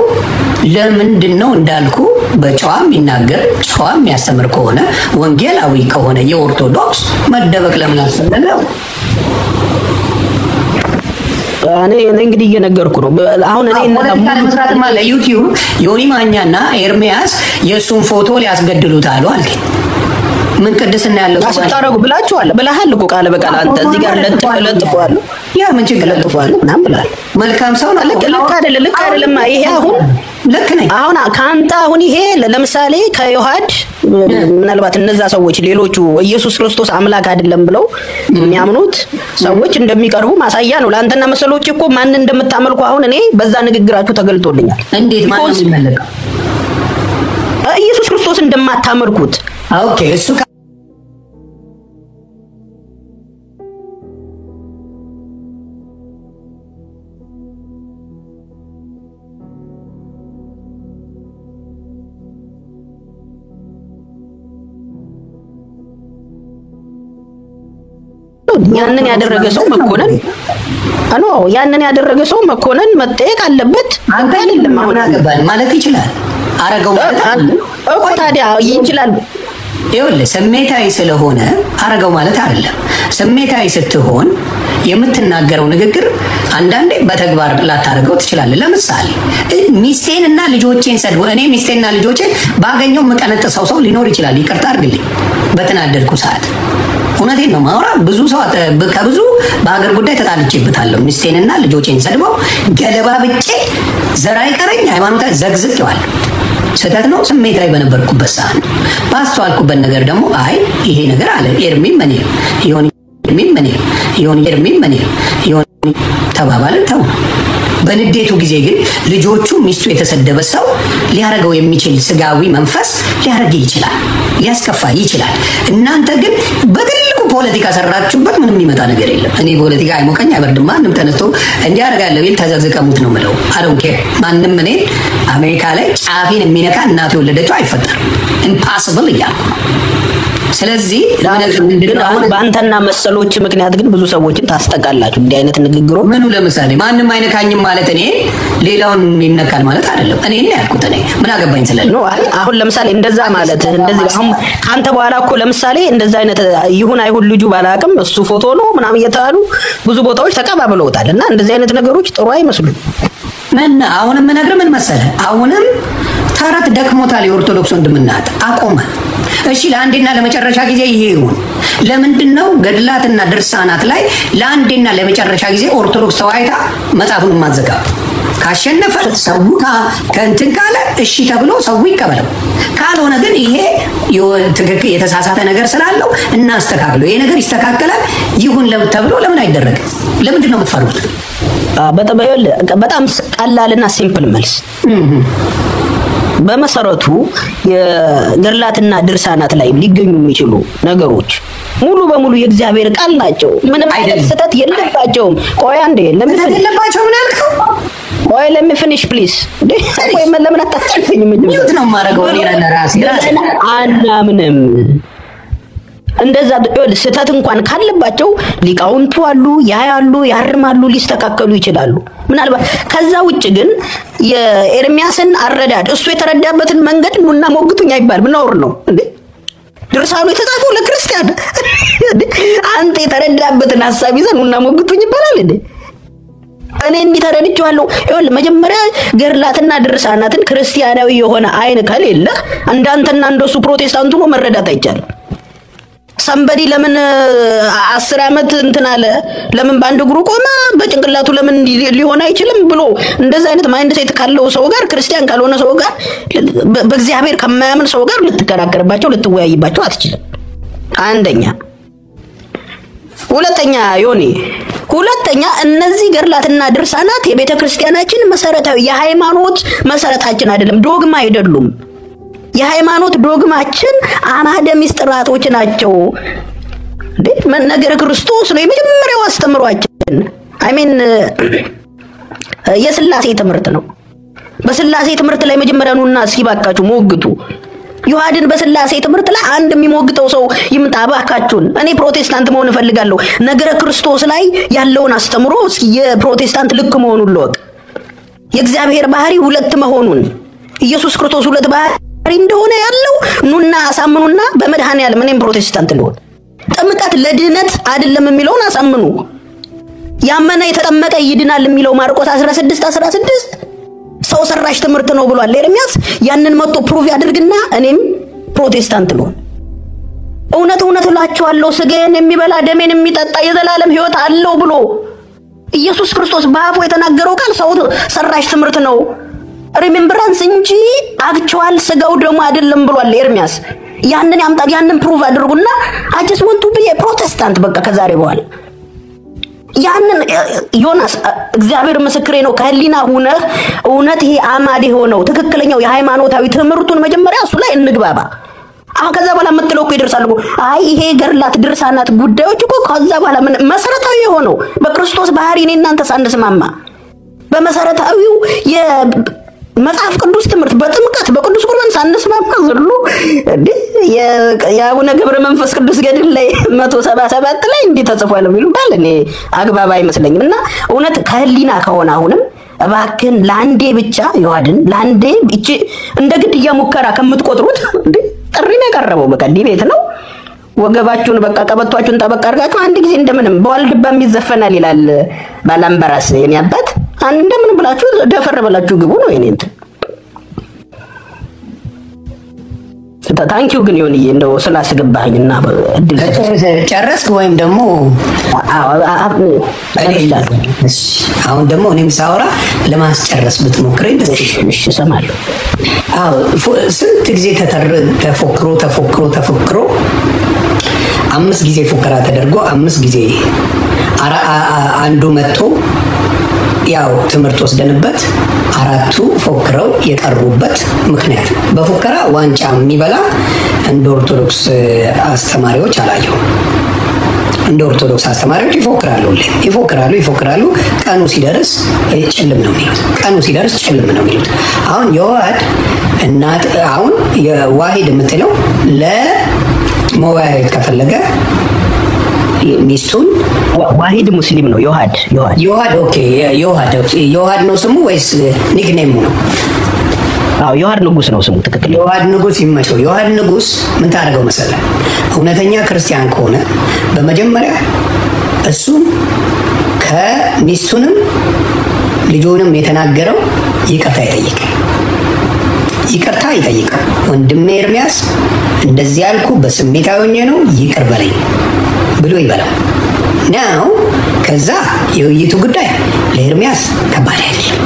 ለምንድን ነው እንዳልኩ በጨዋ የሚናገር ጨዋ የሚያስተምር ከሆነ ወንጌላዊ ከሆነ የኦርቶዶክስ መደበቅ ለምን አስፈለገው? እኔ እንግዲህ እየነገርኩ ነው። አሁን እኔ መስራትማ ለዩቲዩብ ዮኒ ማኛና ኤርሚያስ የሱን ፎቶ ሊያስገድሉት አሉ አልከኝ። ምን ቅድስና ያለው ታረጉ ብላችኋል ብለሃል እኮ ቃል በቃል አንተ እዚህ ጋር ለጥፈዋል። ያ ምን ችግር ለጥፈዋል ምናምን ብለሃል። መልካም ሰው ነው። ልክ አይደለም። ይሄ አሁን ልክ ነኝ። አሁን ካንተ አሁን ይሄ ለምሳሌ ከዮሐድ ምናልባት እነዛ ሰዎች ሌሎቹ ኢየሱስ ክርስቶስ አምላክ አይደለም ብለው የሚያምኑት ሰዎች እንደሚቀርቡ ማሳያ ነው። ለአንተና መሰሎች እኮ ማን እንደምታመልኩ አሁን እኔ በዛ ንግግራችሁ ተገልጦልኛል። እንዴት ማን ነው የሚመለከው? ኢየሱስ ክርስቶስ እንደማታመልኩት። ኦኬ እሱ ያንን ያደረገ ሰው መኮነን ያንን ያደረገ ሰው መኮነን መጠየቅ አለበት። አንተ አይደለም አሁን አገባኝ ማለት ይችላል። አረጋው ማለት እኮ ታዲያ ይችላል። ይኸውልህ ስሜታዊ ስለሆነ አረጋው ማለት አይደለም። ስሜታዊ ስትሆን የምትናገረው ንግግር አንዳንዴ በተግባር ላታረገው ትችላለህ። ለምሳሌ ሚስቴንና ልጆቼን ሰድቦ እኔ ሚስቴንና ልጆቼን ባገኘው መቀነጥሰው ሰው ሊኖር ይችላል። ይቅርታ አድርግልኝ በተናደድኩ ሰዓት። እውነቴን ነው ማውራ። ብዙ ሰው ከብዙ በሀገር ጉዳይ ተጣልቼበታለሁ። ሚስቴንና ልጆቼን ሰድበው ገለባ ብጬ ዘር አይቀረኝ ሃይማኖታ ዘግዝቄዋለሁ። ስህተት ነው። ስሜታዊ በነበርኩበት ሰዓት ነው። ባስተዋልኩበት ነገር ደግሞ አይ ይሄ ነገር አለ ኤርሚም እኔ ይሁን ኤርሚም እኔ ይሁን ተባባልን ተው። በንዴቱ ጊዜ ግን ልጆቹ ሚስቱ የተሰደበ ሰው ሊያረገው የሚችል ስጋዊ መንፈስ ሊያረግ ይችላል፣ ሊያስከፋ ይችላል። እናንተ ግን በትልቁ ፖለቲካ ሰራችሁበት። ምንም የሚመጣ ነገር የለም። እኔ ፖለቲካ አይሞቀኝ አይበርድም። ማንም ተነስቶ እንዲያረጋለው ይል ተዘዝቀሙት ነው የምለው። አዶንኬ ማንም እኔ አሜሪካ ላይ ጫፊን የሚነካ እናቱ የወለደችው አይፈጠርም። ኢምፖሲብል እያልኩ ነው። ስለዚህ በአንተና መሰሎች ምክንያት ግን ብዙ ሰዎችን ታስጠቃላችሁ። እንዲህ አይነት ንግግሮ ምኑ ለምሳሌ ማንም አይነካኝም ማለት እኔ ሌላውን ይነካል ማለት አይደለም። እኔ እና ያልኩት እኔ ምን አገባኝ ስለለ ነው። አሁን ለምሳሌ እንደዛ ማለት እንደዚህ አሁን ካንተ በኋላ እኮ ለምሳሌ እንደዛ አይነት ይሁን አይሁን ልጁ ባላቅም እሱ ፎቶ ነው ምናምን እየተባሉ ብዙ ቦታዎች ተቀባብለውታል። እና እንደዚህ አይነት ነገሮች ጥሩ አይመስሉም። እና አሁንም ነገር ምን መሰለህ፣ አሁንም ተረት ደክሞታል። የኦርቶዶክስ ወንድምናት አቆመ። እሺ ለአንዴና ለመጨረሻ ጊዜ ይሄ ይሁን። ለምንድነው ገድላትና ድርሳናት ላይ ለአንዴና ለመጨረሻ ጊዜ ኦርቶዶክስ ተዋይታ መጽሐፉን ማዘጋው? ካሸነፈ ሰው ከእንትን ካለ እሺ ተብሎ ሰው ይቀበለው፣ ካልሆነ ስለሆነ ግን ይሄ ትክክል የተሳሳተ ነገር ስላለው እናስተካክለው፣ ይሄ ነገር ይስተካከላል ይሁን ተብሎ ለምን አይደረግም? ለምንድን ነው የምትፈሩት? በጣም ቀላልና ሲምፕል መልስ። በመሰረቱ የገድላትና ድርሳናት ላይ ሊገኙ የሚችሉ ነገሮች ሙሉ በሙሉ የእግዚአብሔር ቃል ናቸው። ምንም አይነት ስህተት የለባቸውም። ቆይ አንዴ ለምን የለባቸው ምን አልከው? ቆይ let me finish please። ቆይ ለምን አታስጨርሰኝ? ምንድን ነው የማደርገው እኔ ለራሴ አናምንም። እንደዛ ስህተት እንኳን ካለባቸው ሊቃውንቱ አሉ፣ ያያሉ፣ ያርማሉ፣ ሊስተካከሉ ይችላሉ። ምናልባት ከዛ ውጭ ግን የኤርሚያስን አረዳድ እሱ የተረዳበትን መንገድ ኑና ሞግቱኝ አይባልም። ነውር ነው እንዴ? ድርሳኑ የተጻፈው ለክርስቲያን አንተ የተረዳበትን ሐሳብ ይዘህ ኑና ሞግቱኝ ይባላል እንዴ? እኔ እንዲተረድቻለሁ። ይኸውልህ መጀመሪያ ገድላትና ድርሳናትን ክርስቲያናዊ የሆነ አይን ከሌለ እንዳንተና እንደሱ ፕሮቴስታንቱ ነው መረዳት አይቻልም። ሰንበዲ ለምን 10 ዓመት እንትን አለ? ለምን በአንድ እግሩ ቆመ? በጭንቅላቱ ለምን ሊሆን አይችልም ብሎ እንደዛ አይነት ማይንድ ሴት ካለው ሰው ጋር ክርስቲያን ካልሆነ ሰው ጋር በእግዚአብሔር ከማያምን ሰው ጋር ልትከራከርባቸው ልትወያይባቸው አትችልም። አንደኛ። ሁለተኛ እነዚህ ገድላትና ድርሳናት የቤተ ክርስቲያናችን መሰረታዊ የሃይማኖት መሰረታችን አይደለም፣ ዶግማ አይደሉም። የሃይማኖት ዶግማችን አማደ ምስጢራቶች ናቸው። ነገረ ክርስቶስ ነው የመጀመሪያው አስተምሯችን። የሥላሴ ትምህርት ነው። በሥላሴ ትምህርት ላይ መጀመሪያ ነውና እስኪ ባካችሁ ሞግቱ። ዮሐድን በሥላሴ ትምህርት ላይ አንድ የሚሞግተው ሰው ይምጣ ባካችሁን። እኔ ፕሮቴስታንት መሆን እፈልጋለሁ። ነገረ ክርስቶስ ላይ ያለውን አስተምሮ እስኪ የፕሮቴስታንት ልክ መሆኑን ልወቅ። የእግዚአብሔር ባህሪ ሁለት መሆኑን ኢየሱስ ክርስቶስ ሁለት ባህሪ እንደሆነ ያለው ኑና አሳምኑና በመድኃኔዓለም እኔም ፕሮቴስታንት ልሆን። ጥምቀት ለድህነት አይደለም የሚለውን አሳምኑ። ያመነ የተጠመቀ ይድናል የሚለው ማርቆስ 16:16 ሰው ሰራሽ ትምህርት ነው ብሏል ኤርሚያስ። ያንን መጥቶ ፕሩቭ ያድርግና እኔም ፕሮቴስታንት ልሆን። እውነት እላችኋለሁ ሥጋዬን የሚበላ ደሜን የሚጠጣ የዘላለም ሕይወት አለው ብሎ ኢየሱስ ክርስቶስ በአፉ የተናገረው ቃል ሰው ሰራሽ ትምህርት ነው። ሪሜምብራንስ እንጂ አክቹዋል ሥጋው ደሙ አይደለም ብሏል ኤርሚያስ። ያንን ፕሩቭ አድርጉና I just want to be a Protestant በቃ ከዛሬ በኋላ ያንን ዮናስ እግዚአብሔር ምስክሬ ነው። ከህሊና ሆነህ እውነት ይሄ አማድ ሆነው ትክክለኛው የሃይማኖታዊ ትምህርቱን መጀመሪያ እሱ ላይ እንግባባ። አሁን ከዛ በኋላ መጥለው እኮ ይደርሳል እኮ። አይ ይሄ ገድላት ድርሳናት ጉዳዮች እኮ ከዛ በኋላ ምን መሰረታዊ የሆነው በክርስቶስ ባህሪ እኔ እናንተ ሳንስማማ በመሰረታዊው የመጽሐፍ ቅዱስ ትምህርት በጥምቀት በቅዱስ ቁርባን ሳንስማማ ዝሉ እንዴ የአቡነ ገብረ መንፈስ ቅዱስ ገድል ላይ 177 ላይ እንዴ ተጽፏል የሚሉባል እኔ አግባብ አይመስለኝምና እውነት ከህሊና ከሆነ አሁንም እባክን ለአንዴ ብቻ ዮሐድን ለአንዴ እቺ እንደ ግድያ ሙከራ ከምትቆጥሩት እንዴ ጥሪ ነው የቀረበው። በቃ ዲቤት ነው። ወገባችሁን በቃ ቀበቷችሁን ተበቃ አድርጋችሁ አንድ ጊዜ እንደምንም በዋልድባም ይዘፈናል ይላል ባላምበራስ የኔ አባት። እንደምን ብላችሁ ደፈር ብላችሁ ግቡ ነው የኔ እንትን። ታንኪዩ ግን ይሁንዬ እንደው ስላስገባኝና እድል ጨረስክ ወይም ደግሞ አሁን ደግሞ እኔም ሳወራ ለማስጨረስ ብትሞክረኝ እሰማለሁ። ስንት ጊዜ ተፎክሮ 5 ጊዜ ፉከራ ተደርጎ 5 ጊዜ አንዱ መጥቶ ያው ትምህርት ወስደንበት 4ቱ ፎክረው የቀሩበት ምክንያት በፉከራ ዋንጫ የሚበላ እንደ ኦርቶዶክስ አስተማሪዎች አላየው። እንደ ኦርቶዶክስ አስተማሪዎች ይፎክራሉ። ቀኑ ሲደርስ ጭልም ነው የሚሉት። አሁን የዋህድ እናት አሁን የዋሂድ የምትለው ለመወያየት ከፈለገ ሚስቱን ዋሂድ ሙስሊም ነው። ዮሐድ ነው ስሙ ወይስ ኒክኔሙ ነው? ዮሐድ ንጉስ ነው ስሙ ትክክል። ዮሐድ ንጉስ ይመቸው። ዮሐድ ንጉስ ምን ታደርገው መሰለህ? እውነተኛ ክርስቲያን ከሆነ በመጀመሪያ እሱም ከሚስቱንም ልጆንም የተናገረው ይቅርታ ይጠይቃል። ወንድሜ ኤርሚያስ እንደዚህ ያልኩ በስሜታዊ ሆኜ ነው ይቅር በለኝ ብሎ ይበላል ነው። ከዛ የውይይቱ ጉዳይ ለኤርሚያስ ከባድ አይደለም።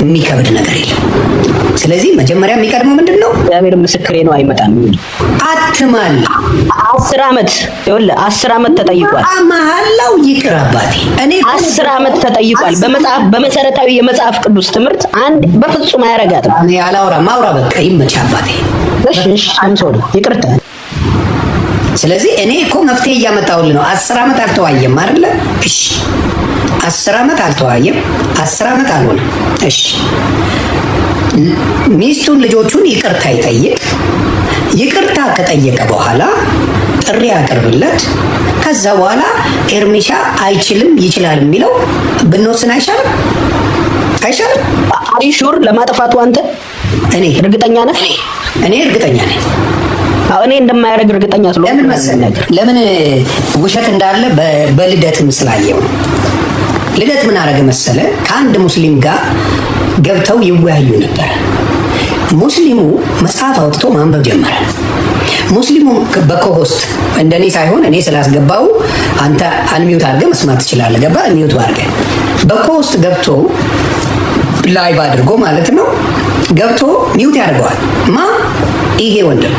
የሚከብድ ነገር የለም። ስለዚህ መጀመሪያ የሚቀድመው ምንድነው? እግዚአብሔር ምስክሬ ነው አይመጣም። አትማል 10 ዓመት ይኸውልህ 10 ዓመት ተጠይቋል። አማላው ይቅር አባቴ እኔ 10 ዓመት ተጠይቋል። በመሰረታዊ የመጽሐፍ ቅዱስ ትምህርት አንድ በፍጹም አያረጋትም። እኔ አላወራም ማውራ በቃ ይመች አባቴ። እሺ አንሶል ይቅርታ። ስለዚህ እኔ እኮ መፍትሄ እያመጣሁልህ ነው። 10 ዓመት አልተዋየም አይደለ? እሺ 10 ዓመት አልተዋየም፣ 10 ዓመት አልሆነም። እሺ ሚስቱን ልጆቹን ይቅርታ ይጠይቅ። ይቅርታ ከጠየቀ በኋላ ጥሪ ያቀርብለት። ከዛ በኋላ ኤርሚሻ አይችልም ይችላል የሚለው ብንወስን አይሻልም? አይሻልም? አሪሹር ለማጥፋቱ አንተ እኔ እርግጠኛ ነህ? እኔ እርግጠኛ ነኝ። እኔ እንደማያደርግ እርግጠኛ ስለሆነ ለምን መሰለህ? ለምን ውሸት እንዳለ በልደት ምስላየው ልደት ምን አረገ መሰለ? ከአንድ ሙስሊም ጋር ገብተው ይወያዩ ነበር። ሙስሊሙ መጽሐፍ አውጥቶ ማንበብ ጀመረ። ሙስሊሙ በኮሆስት እንደኔ ሳይሆን እኔ ስላስገባው አንተ አንሚውት አድርገህ መስማት ትችላለህ። ገባ? አንሚውት አድርገህ በኮሆስት ገብቶ ላይቭ አድርጎ ማለት ነው ገብቶ ሚውት ያደርገዋል። ይሄ ወንድም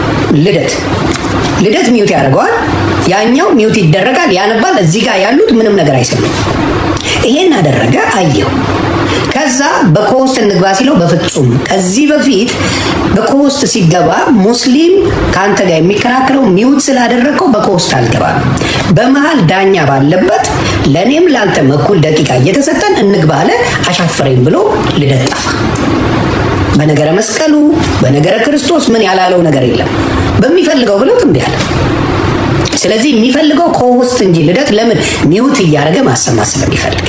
ልደት ሚውት ያደርገዋል። ያኛው ሚውት ይደረጋል፣ ያነባል። እዚህ ጋር ያሉት ምንም ነገር አይሰሙም። ይሄን አደረገ፣ አየው። ከዛ በኮስት እንግባ ሲለው በፍጹም ከዚህ በፊት በኮስት ሲገባ ሙስሊም ካንተ ጋር የሚከራከረው ሚውት ስላደረገው በኮስት አልገባም። በመሃል ዳኛ ባለበት ለኔም ላንተም እኩል ደቂቃ እየተሰጠን እንግባ አለ። አሻፈረኝ ብሎ ልደት ጠፋ። በነገረ መስቀሉ በነገረ ክርስቶስ ምን ያላለው ነገር የለም። በሚፈልገው ብለው እምቢ አለ። ስለዚህ የሚፈልገው ኮሆስት እንጂ ልደት ለምን ሚውት እያደረገ ማሰማት ስለሚፈልግ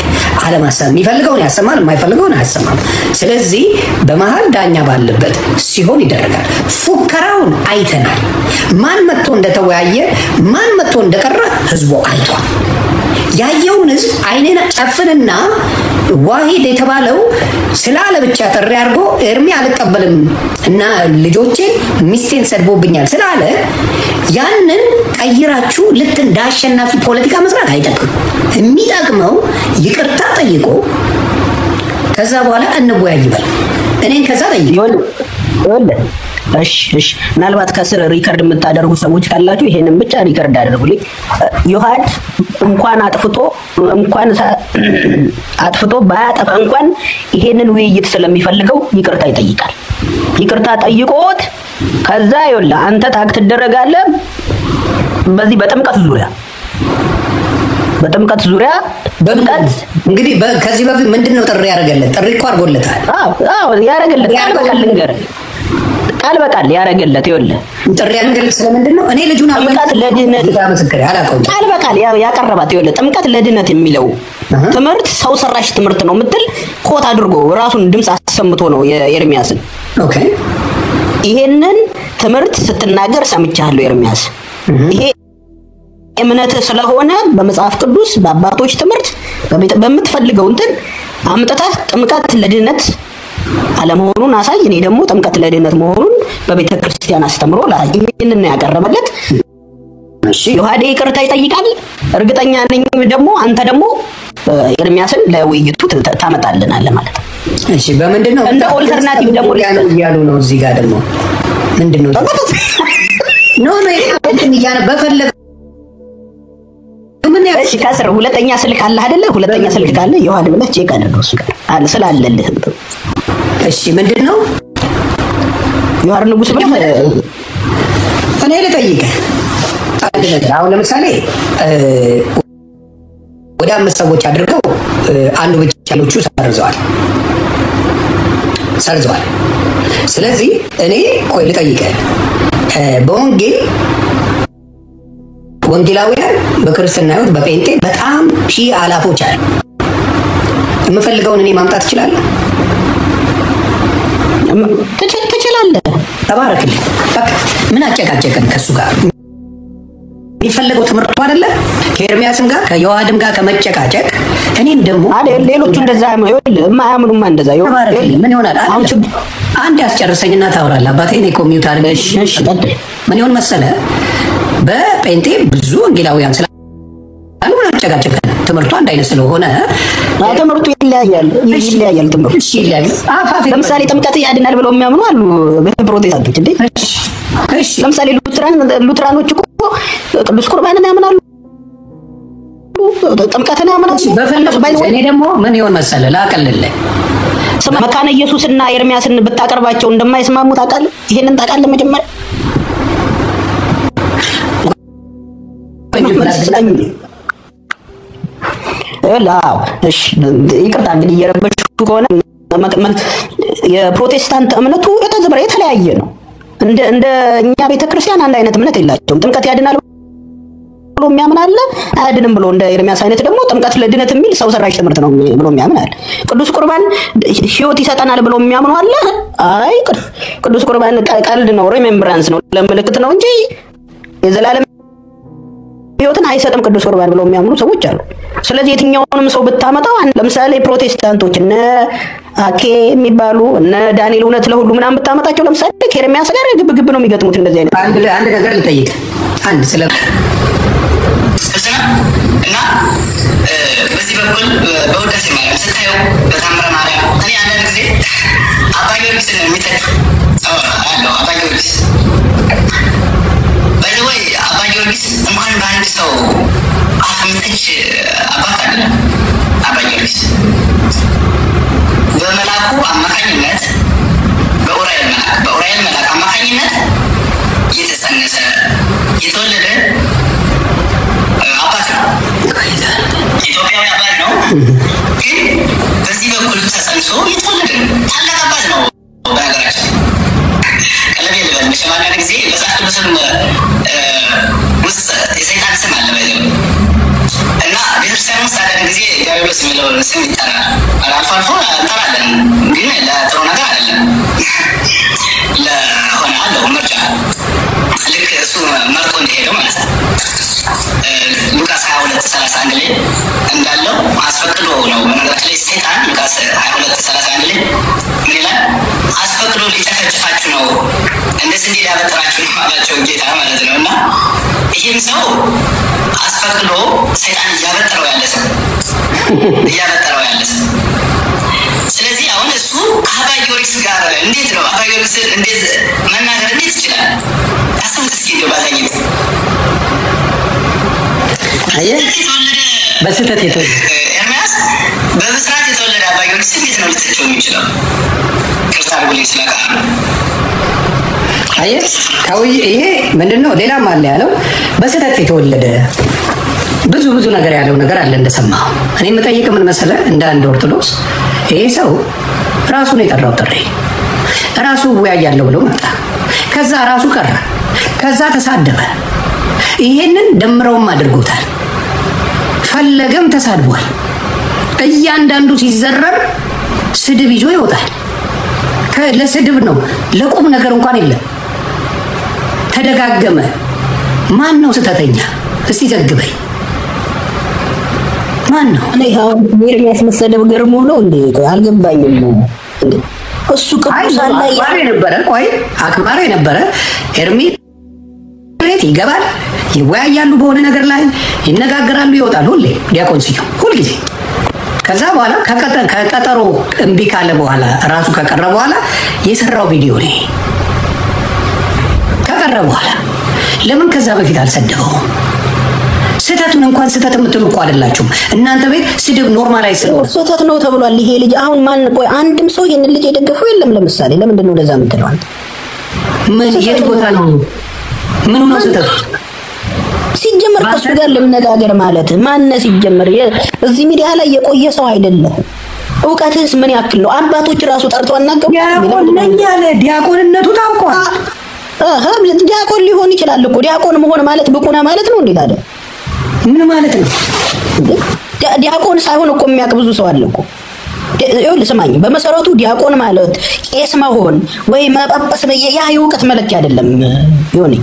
አለማሰማት የሚፈልገውን ያሰማል፣ የማይፈልገውን አያሰማም። ስለዚህ በመሃል ዳኛ ባለበት ሲሆን ይደረጋል። ፉከራውን አይተናል። ማን መጥቶ እንደተወያየ ማን መጥቶ እንደቀረ ህዝቡ አይቷል። ያየውን ህዝብ አይኔና ጨፍንና ዋሂድ የተባለው ስላለ ብቻ ጥሪ አድርጎ ኤርሚ አልቀበልም እና ልጆቼን ሚስቴን ሰድቦብኛል ስላለ ያንን ቀይራችሁ ልክ እንደ አሸናፊ ፖለቲካ መስራት አይጠቅም። የሚጠቅመው ይቅርታ ጠይቆ ከዛ በኋላ እንወያይ ይበል። እኔን ከዛ ጠይቆ እሺ ምናልባት ከስር ሪከርድ የምታደርጉ ሰዎች ካላችሁ ይሄንን ብቻ ሪከርድ አድርጉልኝ። ዮሐድ እንኳን አጥፍቶ ባያጠፋ እንኳን ይሄንን ውይይት ስለሚፈልገው ይቅርታ ይጠይቃል። ይቅርታ ጠይቆት ከዛ ይኸውልህ አንተ ታክ ትደረጋለህ። በዚህ በጥምቀት ዙሪያ እንግዲህ ከዚህ በፊት ምንድነው ጥሪ ያደረገለት? ጥሪ እኮ አድርጎለታል። ያደረገለት ቃል በቃል ያደረገለት ይኸውልህ ጥሪ ያደረገለት ስለምንድነው? እኔ ልጁን ጥምቀት ለድነት ቃል በቃል ያቀረባት ይኸውልህ ጥምቀት ለድነት የሚለው ትምህርት ሰው ሰራሽ ትምህርት ነው የምትል ኮት አድርጎ ራሱን ድምጽ አሰምቶ ነው የኤርሚያስን። ኦኬ ይሄንን ትምህርት ስትናገር ሰምቻለሁ ኤርሚያስ። ይሄ እምነት ስለሆነ በመጽሐፍ ቅዱስ በአባቶች ትምህርት በምትፈልገው እንትን አምጥተህ ጥምቀት ለድነት አለመሆኑን አሳይ። እኔ ደግሞ ጥምቀት ለድነት መሆኑን በቤተ ክርስቲያን አስተምሮ ላይ ይሄንን ነው ያቀረበለት። እሺ ዮሐዴ ይቅርታ ይጠይቃል። እርግጠኛ ነኝ ደግሞ አንተ ደግሞ ኤርሚያስን ለውይይቱ ታመጣልናለህ ማለት ነው። እሺ በምንድነው እንደ ኦልተርናቲቭ ደግሞ ያሉ ነው እዚህ ጋር ደግሞ ምንድነው ኖ ይሄን በፈለገ እሺ ከስር ሁለተኛ ስልክ አለ አይደለ? ሁለተኛ ስልክ ካለ ዮሐድ ብለህ ቼክ አድርገው እሱ ጋር አለ ስላለልህ። እሺ ምንድነው ዮሐድ ንጉስ ብለህ እኔ ልጠይቅህ አንድ ነገር። አሁን ለምሳሌ ወደ 5 ሰዎች አድርገው አንዱ ብቻ ሌሎቹ ሰርዘዋል። ስለዚህ እኔ ቆይ ልጠይቅህ ወንጌላውያን በክርስትና ህይወት በጴንጤ በጣም ሺህ አላፎች አሉ። የምፈልገውን እኔ ማምጣት እችላለሁ። ትችላለህ። ተባረክልኝ። በቃ ምን አጨቃጨቀን ከሱ ጋር? የሚፈልገው ትምህርቱ አይደለ? ከኤርሚያስም ጋር ከዮሐድም ጋር ከመጨቃጨቅ እኔም ደግሞ ሌሎቹ እንደዛ የማያምኑማ እንደዛ ምን ይሆናል? አንድ ያስጨርሰኝና ታወራለህ። አባቴ እኔ ኮሚዩት አድርገሽ ምን ይሆን መሰለህ? በጴንጤ ብዙ ወንጌላውያን ስላሉ አጨቃጨቀን። ትምህርቱ አንድ አይነት ስለሆነ ትምህርቱ ይለያያል ትምህርቱ ይለያያል። ለምሳሌ ጥምቀት ያድናል ብለው የሚያምኑ አሉ ፕሮቴስታንቶች እንዴ። እሺ ለምሳሌ ሉትራኖች እኮ ቅዱስ ቁርባንን ያምናሉ፣ ጥምቀትን ያምናሉ። እኔ ደግሞ ምን ይሆን መሰለህ ላቀልልህ መካነ ኢየሱስና ኤርሚያስን ብታቀርባቸው እንደማይስማሙ ታውቃለህ? ይሄንን ታውቃለህ? መጀመሪያ እሺ ይቅርታ እንግዲህ እየረበሽኩ ከሆነ የፕሮቴስታንት እምነቱ የተለያየ ነው። እንደ እኛ ቤተክርስቲያን አንድ አይነት እምነት የላቸውም። ጥምቀት ያድናል ብሎ የሚያምን አለ፣ አያድንም ብሎ እንደ ኤርሚያስ አይነት ደግሞ ጥምቀት ለድነት የሚል ሰው ሰራሽ ትምህርት ነው ብሎ የሚያምን አለ። ቅዱስ ቁርባን ሕይወት ይሰጠናል ብሎ የሚያምኑ አለ። አይ ቅዱስ ቁርባን ቀልድ ነው፣ ሪሜምብራንስ ነው፣ ለምልክት ነው እንጂ የዘላለም ሕይወትን አይሰጥም ቅዱስ ቁርባን ብለው የሚያምኑ ሰዎች አሉ። ስለዚህ የትኛውንም ሰው ብታመጣው ለምሳሌ ፕሮቴስታንቶች እነ አኬ የሚባሉ እነ ዳንኤል እውነት ለሁሉ ምናምን ብታመጣቸው ለምሳሌ ከኤርሚያስ ጋር ግብ ነው የሚገጥሙት። እንደዚህ አይነት አንድ ነገር ልጠይቅ ስለ እና በዚህ በኩል በውዳሴ ማርያም ስታየው በታምረ ማርያም እኔ አንዳንድ ጊዜ አባ ጊዮርጊስን የሚተቹ አለው። አባ ጊዮርጊስ በዚህ አባ ጊዮርጊስ እንኳን በአንድ ሰው አፍ የሚተች አባት አይደለም። አባ ጊዮርጊስ በመላኩ አማካኝነት በኡራኤል መልአክ አማካኝነት የተጸነሰ የተወለደ አባት ነው። ኢትዮጵያዊ አባት ነው። ግን በዚህ በኩል ተጸንሶ የተወለደ ታላቅ አባት ነው። በሀገራችን ቀለብ የለበል መቼም አንዳንድ ጊዜ መጽሐፍ ቅዱስም ውስጥ የሰይጣን ስም አለ እና ቤተክርስቲያን ውስጥ አንዳንድ ጊዜ ዲያብሎስ የሚለው ስም ይጠራል። አልፎ አልፎ እንጠራለን፣ ግን ለጥሩ ነገር አይደለም። ለሆነ አለው ምርጫ ልክ እሱ መርጦ እንደሄደው ማለት ነው። ሉቃስ 22:31 ላይ እንዳለው አስፈቅዶ ነው። በነገራችን ላይ ሰይጣን ሉቃስ 22:31 ላይ ምን ይላል? አስፈቅዶ ሊጨፈጭፋችሁ ነው፣ እንደዚህ እንዲህ ሊያበጥራችሁ ነው አላቸው ጌታ ማለት ነው። እና ይህም ሰው አስፈቅዶ ሰይጣን እያበጠረው ያለ ሰው ስለዚህ አሁን እሱ ከአባ ጊዮርጊስ ጋር እንዴት ነው አባ ጊዮርጊስ እንዴት መናገር እንዴት ይችላል? አስቡት እስኪ እንደው ባዛኝት በስህተት የተወለደ ኤርሚያስ በብስራት የተወለደ አባ ጊዮርጊስ እንዴት ነው ልትቸው የሚችለው? ቅርታ አድርጉልኝ ስለቃሉ ይሄ ምንድነው? ሌላም አለ ያለው በስህተት የተወለደ ብዙ ነገር ያለው ነገር አለ እንደሰማው። እኔ የምጠይቅ ምን መሰለህ፣ እንደ አንድ ኦርቶዶክስ ይሄ ሰው ራሱን የጠራው ጥሪ ራሱ ያያለው ብሎ መጣ። ከዛ ራሱ ቀረ፣ ከዛ ተሳደበ። ይሄንን ደምረውም አድርጎታል። ፈለገም ተሳድቧል። እያንዳንዱ ሲዘረር ስድብ ይዞ ይወጣል። ለስድብ ነው፣ ለቁም ነገር እንኳን የለም። ተደጋገመ። ማን ነው ስተተኛ? እስቲ ዘግበኝ። ማን ነው? እኔ አሁን ኤርሚያስ መሰደብ ገርሞ ነው እንዴ? አልገባኝም። እንዴ እሱ ቅዱሳን ላይ አክባሪ ነበረ። ኤርሚ ቤት ይገባል፣ ይወያያሉ፣ በሆነ ነገር ላይ ይነጋገራሉ፣ ይወጣል። ሁሌ ዲያቆን ስዩም ሁልጊዜ። ከዛ በኋላ ከቀጠሮ እምቢ ካለ በኋላ ራሱ ከቀረ በኋላ የሰራው ቪዲዮ ነው። ከቀረ በኋላ ለምን ከዛ በፊት አልሰደበውም? ስህተቱን እንኳን ስህተት የምትሉ እኮ አይደላችሁም እናንተ ቤት ስድብ ኖርማላይዝ ነው። ስህተት ነው ተብሏል። ይሄ ልጅ አሁን ማን ቆይ አንድም ሰው ይሄን ልጅ የደገፈው የለም። ለምሳሌ ለምንድን ነው እንደዛ የምትለው አንተ? የት ቦታ ነው? ምን ነው ስህተቱ? ሲጀመር ከሱ ጋር ለመነጋገር ማለት ማን ሲጀመር እዚህ ሚዲያ ላይ የቆየ ሰው አይደለም። እውቀትስ ምን ያክል ነው? አባቶች ራሱ ጠርተው አናገሩ። ዲያቆን ነኝ ያለ ዲያቆንነቱ ታውቋል። ዲያቆን ሊሆን ይችላል እኮ። ዲያቆን መሆን ማለት ብቁ ነህ ማለት ነው እንዴ? ታዲያ ምን ማለት ነው? ዲያቆን ሳይሆን እኮ የሚያውቅ ብዙ ሰው አለ እኮ። ይኸውልህ ስማኝ፣ በመሰረቱ ዲያቆን ማለት ቄስ መሆን ወይ መጳጳስ ያ የእውቀት መለኪያ አይደለም። ይሁን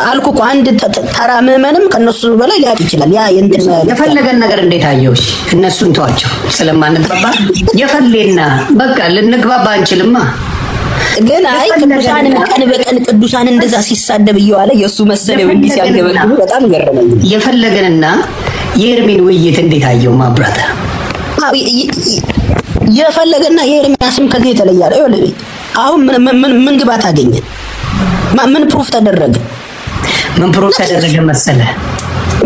አልኩ እኮ አንድ ተራ ምዕመንም ከነሱ በላይ ሊያውቅ ይችላል። ያ የፈለገን ነገር እንዴት አየውሽ? እነሱን ተዋቸው ስለማንግባባ የፈሌና በቃ ልንግባባ አንችልማ። ግን አይ ቅዱሳን ቀን በቀን ቅዱሳን እንደዛ ሲሳደብ እየዋለ የሱ መሰለው እንዲህ ሲያገበግቡ በጣም ገረመኝ። የፈለገንና የኤርሚን ውይይት እንዴት አየው ማብራታ? የፈለገና የኤርሚያስም ከዚህ የተለየ አይደል? አሁን ምን ግባት አገኘ? ምን ፕሩፍ ተደረገ? ምን ፕሩፍ ተደረገ መሰለ?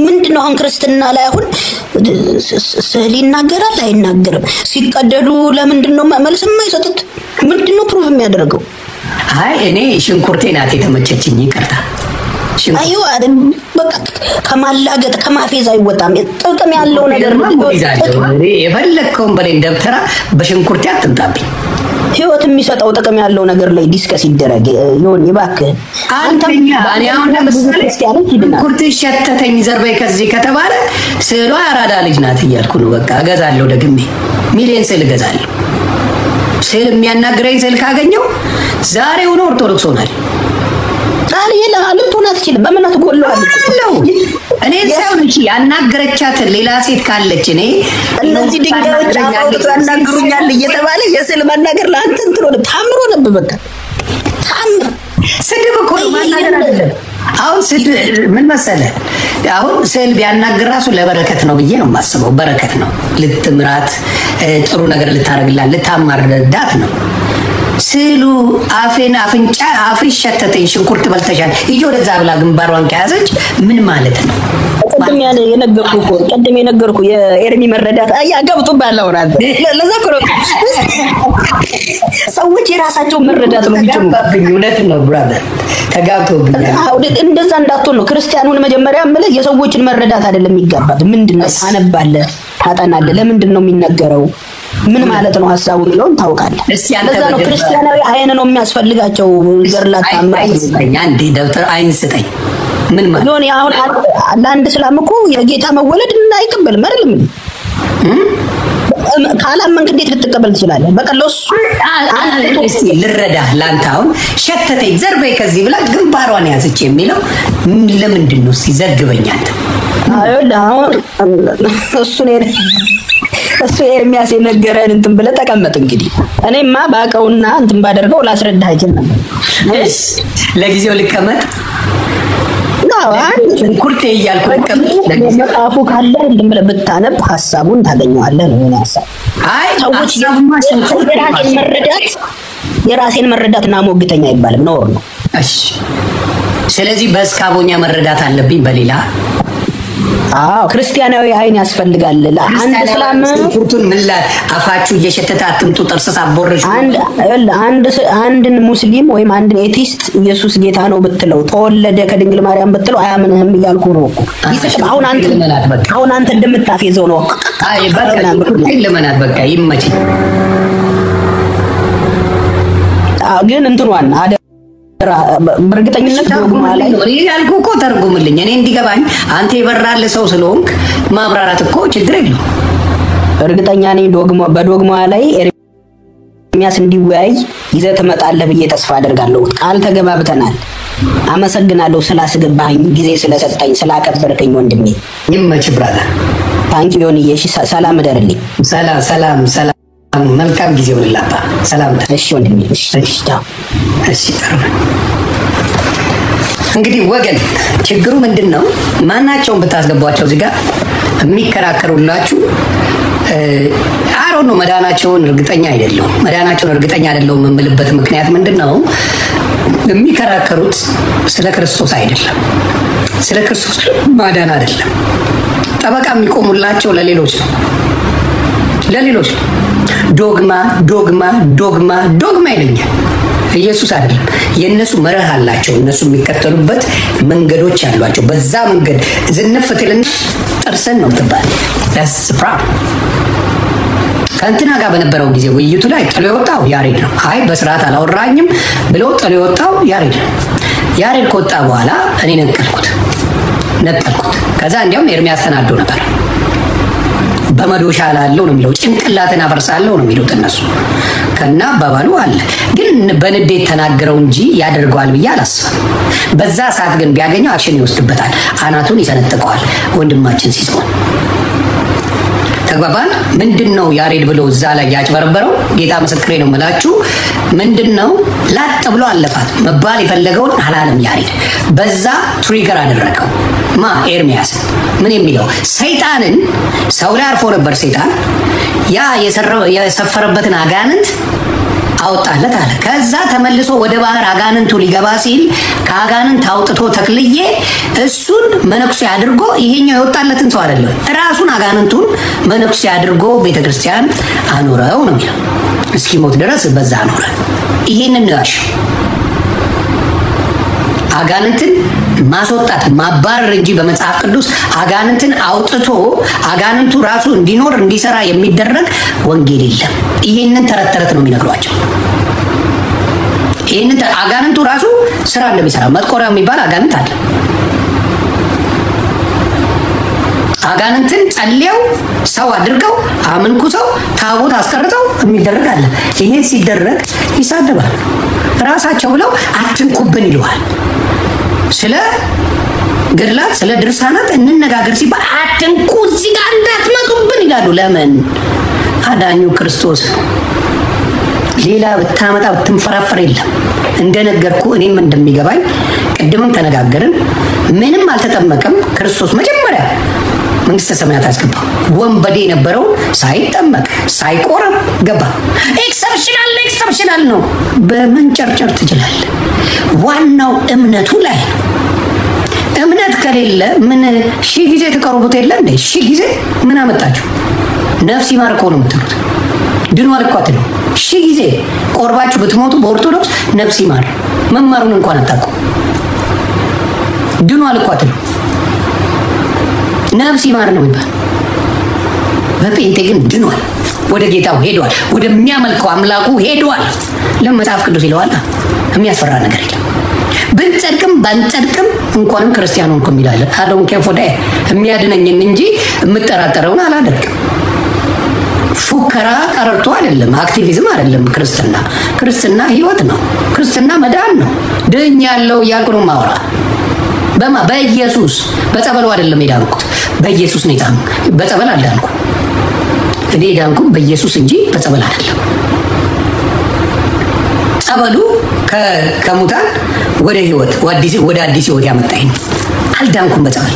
ምንድነው አሁን ክርስትና ላይ አሁን ስዕል ይናገራል አይናገርም? ሲቀደዱ ለምንድነው መልስ የማይሰጡት? ምንድነው ፕሩፍ የሚያደርገው? አይ እኔ ሽንኩርቴ ናት የተመቸችኝ። ይቅርታ አይዋ በቃ ከማላገጥ ከማፌዝ አይወጣም። ጥቅም ያለው ነገር ነው። የፈለከውን በሌን ደብተራ በሽንኩርቴ አትምጣብኝ። ህይወት የሚሰጠው ጥቅም ያለው ነገር ላይ ዲስከስ ይደረግ። ይሁን ይባክህ። አንተኛ እኔ አሁን ለምሳሌ ሽንኩርት ሸተተኝ ዘርበይ ከዚህ ከተባለ ስዕሏ አራዳ ልጅ ናት እያልኩ ነው። በቃ እገዛለሁ፣ ደግሜ ሚሊየን ስዕል እገዛለሁ። ስዕል የሚያናግረኝ ስዕል ካገኘው ዛሬውኑ ኦርቶዶክስ ሆናል። ቃል ይላል ቱናት ይችላል በመናት ጎልሏል እኔ ሳይሆን እሺ ያናገረቻት ሌላ ሴት ካለች እኔ እነዚህ ድንጋዮች አውጥቶ ያናግሩኛል እየተባለ የስዕል ማናገር ለአንተ እንትሮ ታምሮ ነበር። በቃ ታምር ስድብ እኮ ማናገር አይደለም። አሁን ስድብ ምን መሰለ? አሁን ስዕል ቢያናገር ራሱ ለበረከት ነው ብዬ ነው የማስበው። በረከት ነው፣ ልትምራት ጥሩ ነገር ልታረግላት ልታማርዳት ነው። ስሉ አፌን አፍንጫ አፍሽ ሸተተኝ ሽንኩርት በልተሻል ይጆ ወደዛ ብላ ግንባሯን ከያዘች ምን ማለት ነው? ቀደም የነገርኩ የኤርሚ መረዳት ገብቶ ባላውራት ለዛ ኮሮ ሰዎች የራሳቸው መረዳት ነው የሚጨምሩብኝ። እውነት ነው ብራዘር፣ ተጋብቶብኛል። እንደዛ እንዳትሆን ነው ክርስቲያኑን መጀመሪያ ማለት የሰዎችን መረዳት አይደለም የሚጋባት። ምንድነው ታነባለህ፣ ታጠናለህ፣ ለምንድን ነው የሚነገረው፣ ምን ማለት ነው ሀሳቡ የሚለውን ታውቃለህ። ለዛ ነው ክርስቲያናዊ አይን ነው የሚያስፈልጋቸው። ገርላታ ማይስጠኝ አንዴ ደብተር አይን ስጠኝ። ምን ማለት ነው? አሁን ለአንድ እስላም እኮ የጌታ መወለድ አይቀበልም አይደለም? ካላመንክ እንዴት ልትቀበል ትችላለህ? በቃ ለሱ እስቲ ልረዳ ላንተ አሁን ሸተተኝ ዘርበይ ከዚህ ብላ ግንባሯን ያዘች የሚለው ለምንድን ነው? እስቲ ዘግበኝ አንተ። አሁን እሱ ኤርሚያስ የነገረን እንትን ብለህ ተቀመጥ። እንግዲህ እኔማ ባቀውና እንትን ባደርገው ላስረዳህ ይችላል። እሺ ለጊዜው ልቀመጥ ነው። ሽንኩርቴ እያልኩ ልቀመጥ። መጽሐፉ ካለ እንትን ብለህ ብታነብ ሐሳቡን ታገኘዋለህ ነው ሐሳብ። አይ ሰዎች ሽንኩርት የራሴን መረዳት እና ሞግተኛ አይባልም ነው ነው። እሺ ስለዚህ በእስካቦኛ መረዳት አለብኝ በሌላ ክርስቲያናዊ አይን ያስፈልጋል። ለአንድ እስላም ሽንኩርቱን ምን አፋችሁ እየሸተተ አትምጡ ጥርስ ሳቦርሽ አንድ ሙስሊም ወይም አንድ ኤቲስት ኢየሱስ ጌታ ነው ብትለው ተወለደ ከድንግል ማርያም ብትለው አያምንህም እያልኩ ነው እኮ። አሁን አንተ እንደምታፌዘው ነው። አይ በቃ ለመናት በቃ ይመችኝ። ግን እንትኗን በእርግጠኝነት ዶግማ ላይ ያልኩ እኮ ተርጉምልኝ እኔ እንዲገባኝ። አንተ ይበራል ሰው ስለሆንክ ማብራራት እኮ ችግር የለው። እርግጠኛ ነኝ በዶግማ ላይ ኤርሚያስ እንዲወያይ ይዘህ ትመጣለህ ብዬ ተስፋ አደርጋለሁ። ቃል ተገባብተናል። አመሰግናለሁ ስላስገባኝ፣ ጊዜ ስለሰጠኝ፣ ስላከበርከኝ ወንድሜ። ይመች ብራዘር። ታንኪ ዮኒ። እሺ ሰላም እደርልኝ። ሰላም መልካም ጊዜ ወልላባ። ሰላም። እሺ ወንድሜ። እሺ ቻው። እሺ ጥሩ። እንግዲህ ወገን ችግሩ ምንድነው? ማናቸውን ብታስገቧቸው እዚህ ጋር የሚከራከሩላችሁ አሮ ነው። መዳናቸውን እርግጠኛ አይደለሁም የምልበት ምክንያት ምንድነው? የሚከራከሩት ስለ ክርስቶስ አይደለም፣ ስለ ክርስቶስ ማዳን አይደለም። ጠበቃ የሚቆሙላቸው ለሌሎች ነው። ዶግማ ይለኛል። ኢየሱስ አይደለም። የነሱ መርህ አላቸው። እነሱ የሚከተሉበት መንገዶች አሏቸው። በዛ መንገድ ዝንፍትልና ጥርሰን ነው ትባል። that's the problem። ከእንትና ጋር በነበረው ጊዜ ውይይቱ ላይ ጥሎ የወጣው ያሬድ ነው። አይ በስርዓት አላወራኝም ብሎ ጥሎ የወጣው ያሬድ ነው። ያሬድ ከወጣ በኋላ እኔ ነቀልኩት። ከዛ እንዲያውም ኤርሚያስ ተናዶ ነበር። በመዶሻ ላለው ነው የሚለው፣ ጭንቅላትን አፈርሳለሁ ነው የሚሉት እነሱ። ከና አባባሉ አለ። ግን በንዴት ተናገረው እንጂ ያደርገዋል ብዬ አላስብም። በዛ ሰዓት ግን ቢያገኘው አክሽን ይወስድበታል፣ አናቱን ይሰነጥቀዋል። ወንድማችን ሲሆን ተግባባን። ምንድነው ያሬድ ብሎ እዛ ላይ ያጭበረበረው? ጌታ ምስክሬ ነው የምላችሁ። ምንድነው ላጥ ብሎ አለፋት መባል የፈለገውን አላለም ያሬድ። በዛ ትሪገር አደረገው ኤርሚያስ ምን የሚለው ሰይጣንን ሰው ላይ አርፎ ነበር። ሰይጣን ያ የሰፈረበትን አጋንንት አወጣለት አለ። ከዛ ተመልሶ ወደ ባህር አጋንንቱ ሊገባ ሲል ከአጋንንት አውጥቶ ተክልዬ እሱን መነኩሴ አድርጎ ይሄኛው የወጣለትን ሰው አይደለም ራሱን አጋንንቱን መነኩሴ አድርጎ ቤተክርስቲያን አኖረው ነው የሚለው። እስኪሞት ድረስ በዛ አኖረ። ይሄንን ነው አጋንንትን ማስወጣት ማባረር እንጂ በመጽሐፍ ቅዱስ አጋንንትን አውጥቶ አጋንንቱ ራሱ እንዲኖር እንዲሰራ የሚደረግ ወንጌል የለም። ይሄንን ተረት ነው የሚነግሯቸው። ይሄንን አጋንንቱ ራሱ ስራ እንደሚሰራ መጥቆሪያ የሚባል አጋንንት አለ። አጋንንትን ጸልየው ሰው አድርገው አመንኩሰው ታቦት አስቀርጠው የሚደረግ አለ። ይሄ ሲደረግ ይሳደባል። ራሳቸው ብለው አትንኩብን ይለዋል። ስለ ገድላት ስለ ድርሳናት እንነጋገር ሲባል አትንኩ እዚህ ጋር እንዳትመጡብን ይላሉ። ለምን? አዳኙ ክርስቶስ ሌላ ብታመጣ ብትንፈራፈር የለም። እንደነገርኩ እኔም እንደሚገባኝ ቅድምም ተነጋገርን። ምንም አልተጠመቀም ክርስቶስ። መጀመሪያ መንግስተ ሰማያት አስገባ። ወንበዴ የነበረው ሳይጠመቅ ሳይቆርብ ገባ። ኤክሰፕሽናል ነው። በመንጨርጨር ትችላለህ። ዋናው እምነቱ ላይ እምነት ከሌለ ምን ሺህ ጊዜ ተቀርቡት የለ እንዴ? ሺህ ጊዜ ምን አመጣችሁ? ነፍስ ይማር እኮ ነው የምትሉት። ድኗል እኮ አትሉ። ሺህ ጊዜ ቆርባችሁ ብትሞቱ በኦርቶዶክስ ነፍስ ይማር መማሩን እንኳን አታውቁ። ድኗል እኮ አትሉ። ነፍስ ይማር ነው የሚባል። በጴንጤ ግን ድኗል። ወደ ጌታው ሄዷል። ወደሚያመልከው አምላኩ ሄዷል። ለመጽሐፍ ቅዱስ ይለዋል። የሚያስፈራ ነገር የለም። ብንጸድቅም ባንጸድቅም እንኳንም ክርስቲያኑ እንኳን ይላል አዶን ከፎዳ የሚያድነኝን እንጂ የምጠራጠረውን አላደርግም። ፉከራ ቀረርቶ አይደለም፣ አክቲቪዝም አይደለም። ክርስትና ህይወት ነው። ክርስትና መዳን ነው። ድኝ ያለው እያልኩ ነው ማውራ። በኢየሱስ በጸበሉ አይደለም የዳንኩት፣ በኢየሱስ ነው የዳንኩት። በጸበል አልዳንኩ። እኔ ዳንኩ በኢየሱስ እንጂ በጸበል አይደለም። ጸበሉ ከሙታን ወደ ህይወት ወደ አዲስ ህይወት ያመጣኝ። አልዳንኩም በጸበል።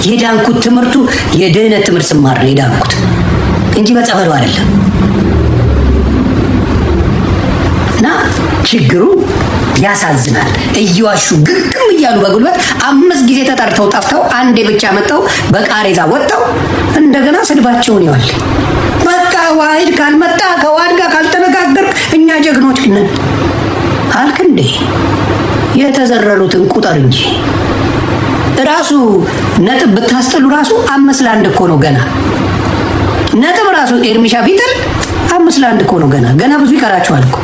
የዳንኩት ትምህርቱ የድህነት ትምህርት ስማር ነው የዳንኩት እንጂ በጸበሉ አይደለም። እና ችግሩ ያሳዝናል። እየዋሹ ግግም እያሉ በጉልበት 5 ጊዜ ተጠርተው ጠፍተው አንዴ ብቻ መጣው በቃሬዛ ወጣው እንደገና ስድባቸውን ይዋል። በቃ ዋሂድ ካልመጣ ከዋድ ጋር ካልተነጋገር እኛ ጀግኖች ነን አልክ እንዴ? የተዘረሩትን ቁጥር እንጂ ራሱ ነጥብ ብታስጥሉ ራሱ 5-1 እኮ ነው ገና። ነጥብ ራሱ ኤርሚሻ ቢጥል 5-1 እኮ ነው ገና ብዙ ይቀራቸዋል እኮ።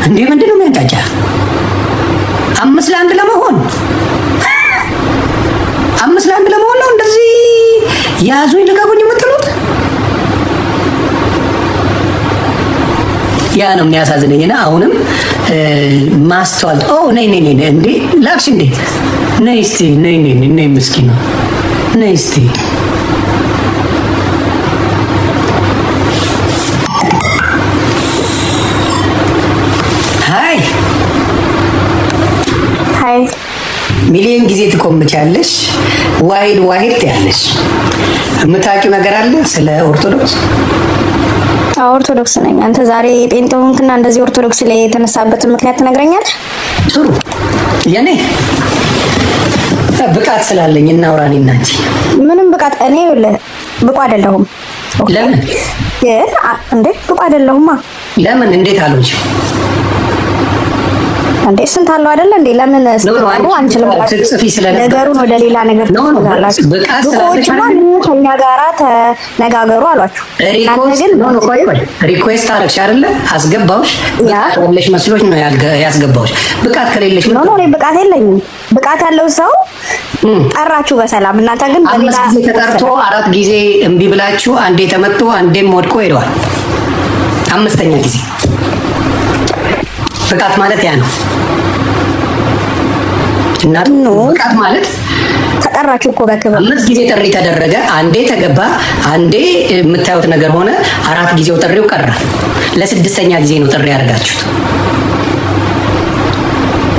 እንዴ ምንድነው የሚያጫጫ? 5-1 ለመሆን 5-1 ለመሆን ነው እንደዚህ ያዙኝ ልቀቁኝ የምትሉት? ያ ነው የሚያሳዝነኝና አሁንም ማስተዋል ነይ እንዴ ላክሽ እንዴ ነይ እስቲ ነይ ምስኪና ነይ እስቲ ሃይ ሚሊዮን ጊዜ ትቆምቻለሽ። ዋሂድ ያለሽ የምታውቂው ነገር አለ ስለ ኦርቶዶክስ? ኦርቶዶክስ ነኝ። አንተ ዛሬ ጴንጤውንክና እንደዚህ ኦርቶዶክስ ላይ የተነሳበትን ምክንያት ትነግረኛለህ? ጥሩ። የኔ ብቃት ስላለኝ እናውራኔ እናንቺ። ምንም ብቃት እኔ ብቁ አይደለሁም። ለምን? እንዴ ብቁ አይደለሁማ። ለምን? እንዴት አሉኝ? እንዴ ስንት አለው አይደል እንዴ? ለምን ነው አንችልም? ነገሩን ወደ ሌላ ነገር ተላላችሁ። ከኛ ጋራ ተነጋገሩ አሏችሁ። ሪኩዌስት አረግሽ አይደለ? አስገባውሽ። ያለሽ መስሎሽ ነው ያስገባውሽ። ብቃት ከሌለሽ ነው እኔ ብቃት የለኝም። ብቃት ያለው ሰው ጠራችሁ በሰላም። እናንተ ግን በሌላ 5 ጊዜ ተጠርቶ 4 ጊዜ እምቢ ብላችሁ አንዴ ተመቶ አንዴም ወድቆ ሄደዋል። 5ኛ ጊዜ ብቃት ማለት ያ ነው። እናቱ ብቃት ማለት ተጠራችሁ እኮ በክብር 5 ጊዜ ጥሪ ተደረገ። አንዴ ተገባ፣ አንዴ የምታዩት ነገር ሆነ። 4 ጊዜው ጥሪው ቀረ። ለ6ኛ ጊዜ ነው ጥሪ ያደርጋችሁት።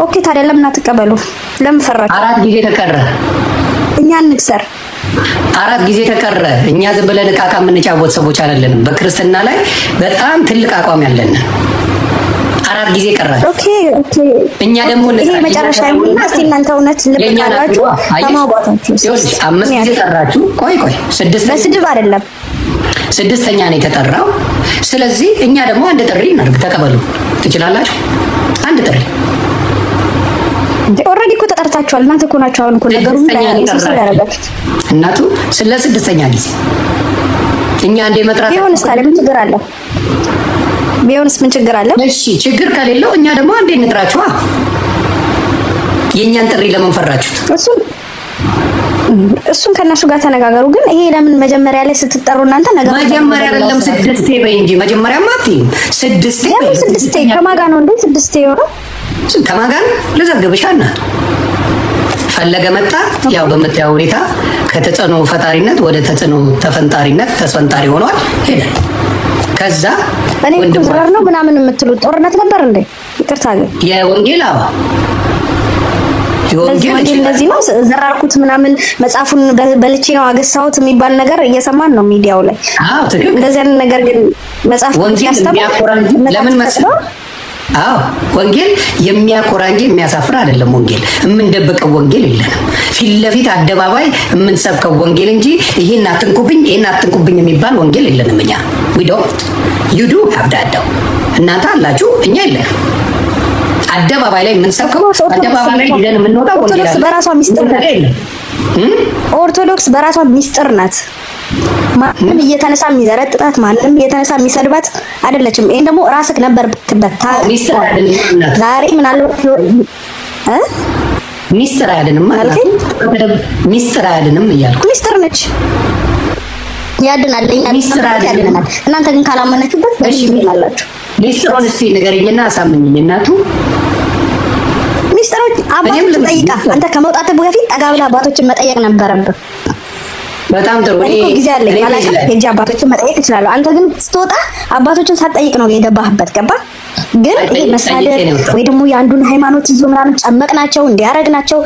ኦኬ ታዲያ ለምን አትቀበሉ? ለምን ፈራችሁ? 4 ጊዜ ተቀረ። እኛ እንክሰር 4 ጊዜ ተቀረ። እኛ ዝም ብለን ዕቃ የምንጫወት ሰዎች አይደለንም። በክርስትና ላይ በጣም ትልቅ አቋም ያለን 4 ጊዜ ቀራችሁ። ኦኬ እኛ ደግሞ ይሄ መጨረሻ ይሁንና እስቲ እናንተ እውነት ልብ ካላችሁ ተማጓታችሁ 5 ጊዜ ቀራችሁ። ቆይ 6 በስድብ አይደለም 6ኛ ነው የተጠራው። ስለዚህ እኛ ደግሞ አንድ ጥሪ እናድርግ። ተቀበሉ ትችላላችሁ። አንድ ጥሪ ኦልሬዲ እኮ ተጠርታችኋል። እናንተ እኮ ናችሁ አሁን እኮ ነገሩን ያደረጋችሁት። እናቱ ስለ 6ኛ ጊዜ እኛ እንደ መጥራት ቢሆንስ ታዲያ ምን ችግር አለው? ቢሆንስ ምን ችግር አለው? እሺ ችግር ከሌለው እኛ ደግሞ አንዴ እንጥራችኋ። የእኛን ጥሪ ለምን ፈራችሁት? እሱን ከእነሱ ጋር ተነጋገሩ። ግን ይሄ ለምን መጀመሪያ ላይ ስትጠሩ እናንተ ነገር መጀመሪያ አይደለም 6 በይ እንጂ መጀመሪያማ አትይም። 6 ከማን ጋር ነው እንዴ 6 የሆነው? ከማን ጋር ልዘግብሻ እናቱ ፈለገ መጣ። ያው በምታየው ሁኔታ ከተጽዕኖ ፈጣሪነት ወደ ተጽዕኖ ተፈንጣሪነት ተስፈንጣሪ ሆኗል። ሄደ። ከዛ እኔ ኩዝራር ነው ምናምን የምትሉት ጦርነት ነበር እንዴ? ይቅርታ ግን የወንጌል ወንጌል እንደዚህ ነው ዘራርኩት ምናምን መጽሐፉን በልቼ ነው አገሳሁት የሚባል ነገር እየሰማን ነው ሚዲያው ላይ። አዎ ትክክል። እንደዚህ አይነት ነገር ግን መጽሐፍ የሚያኮራ እንጂ ለምን መስለው? አዎ ወንጌል የሚያኮራ እንጂ የሚያሳፍር አይደለም። ወንጌል የምንደብቀው ወንጌል የለንም። ፊት ለፊት አደባባይ የምንሰብከው ወንጌል እንጂ ይሄን አትንኩብኝ የሚባል ወንጌል የለንም። እኛ we don't you do have that though። እናንተ አላችሁ፣ እኛ የለንም። አደባባይ ላይ የምንሰብከው አደባባይ ላይ ይዘን የምንወጣው ወንጌል ኦርቶዶክስ በራሷ ሚስጥር ናት። ኦርቶዶክስ በራሷ ሚስጥር ናት። ማንም እየተነሳ የሚዘረጥጣት ማንም እየተነሳ የሚሰድባት አይደለችም። ይሄን ደግሞ ራስህ ነበር ብትበታ ሚስጥር አይደለም። ዛሬ ምናልባት ሚስጥር አይደለም ማለት ሚስጥር አይደለም እያልኩ ሚስጥር ነች። ያድናል ሚስጥር አይደለም። እናንተ ግን ካላመናችሁበት እሺ ይላላችሁ። ሚስጥሩን እስቲ ንገረኝና አሳምኝኝ እናቱ። ሚስጥሮች አባቶች ጠይቃ አንተ ከመውጣትህ በፊት ጠጋ ብለህ አባቶችን መጠየቅ ነበረብህ። በጣም ጥሩ። እኔ ጊዜ አለኝ ማለት ሄጄ አባቶችን መጠየቅ እችላለሁ። አንተ ግን ስትወጣ አባቶችን ሳትጠይቅ ነው የገባህበት። ገባ? ግን ይሄ መሳደብ ወይ ደግሞ የአንዱን ሃይማኖት ይዞ ምናምን ጨመቅናቸው እንዲያረግናቸው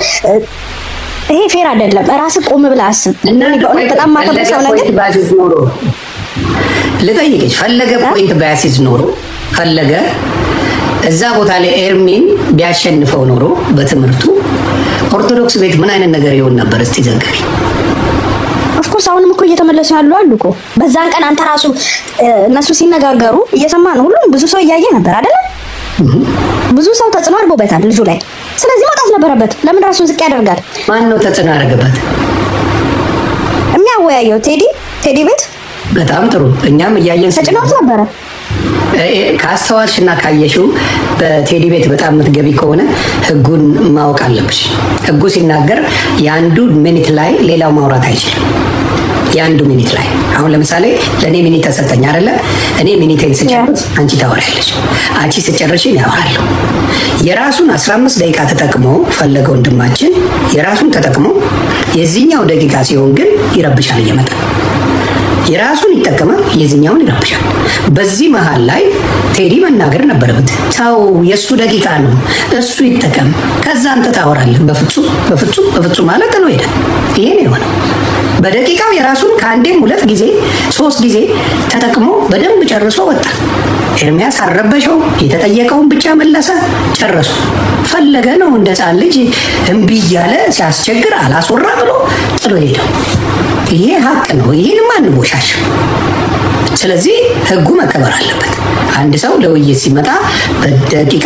ይሄ ፌር አይደለም። ራስህ ቆም ብለህ አስብ። በጣም ማከብሰው ነገር ልጠይቅሽ ፈለገ ፖይንት ባያሲዝ ኖሮ ፈለገ እዛ ቦታ ላይ ኤርሚን ቢያሸንፈው ኖሮ በትምህርቱ ኦርቶዶክስ ቤት ምን አይነት ነገር ይሆን ነበር? እስቲ ዘንገሪ። ኦፍኮርስ አሁንም እኮ እየተመለሱ ያሉ አሉ እኮ። በዛን ቀን አንተ ራሱ እነሱ ሲነጋገሩ እየሰማ ነው። ሁሉም ብዙ ሰው እያየ ነበር አይደል? ብዙ ሰው ተጽዕኖ አድርጎበታል ልጁ ላይ። ስለዚህ መውጣት ነበረበት። ለምን ራሱን ዝቅ ያደርጋል? ማን ነው ተጽዕኖ ያደረገበት? የሚያወያየው ቴዲ ቤት። በጣም ጥሩ። እኛም እያየን ተጭኖት ነበረ። ካስተዋልሽና ካየሽው በቴዲ ቤት በጣም የምትገቢ ከሆነ ህጉን ማወቅ አለብሽ። ህጉ ሲናገር የአንዱ ሚኒት ላይ ሌላው ማውራት አይችልም። የአንዱ ሚኒት ላይ አሁን ለምሳሌ ለኔ ሚኒት ተሰጠኝ አይደለ? እኔ ሚኒቴን ስጨርስ አንቺ ታወሪያለሽ፣ አንቺ ስጨርሽ እኔ አወራለሁ። የራሱን 15 ደቂቃ ተጠቅሞ ፈለገ ወንድማችን የራሱን ተጠቅሞ የዚህኛው ደቂቃ ሲሆን ግን ይረብሻል እየመጣ የራሱን ይጠቀማል፣ የዚህኛውን ይረብሻል። በዚህ መሃል ላይ ቴዲ መናገር ነበረበት። ታው የሱ ደቂቃ ነው እሱ ይጠቀም፣ ከዛ አንተ ታወራለህ። በፍጹም ማለት ጥሎ ሄደ። ይሄ ነው የሆነው። በደቂቃው የራሱን ከአንዴም 2 ጊዜ 3 ጊዜ ተጠቅሞ በደንብ ጨርሶ ወጣ። ኤርሚያስ አረበሸው፣ የተጠየቀውን ብቻ መለሰ፣ ጨረሱ። ፈለገ ነው እንደ ሕፃን ልጅ እምቢ እያለ ሲያስቸግር አላስወራ ብሎ ጥሎ ሄደው። ይሄ ሀቅ ነው። ይሄንም አንቦሻሽ። ስለዚህ ህጉ መከበር አለበት። አንድ ሰው ለውይይት ሲመጣ በደቂቃ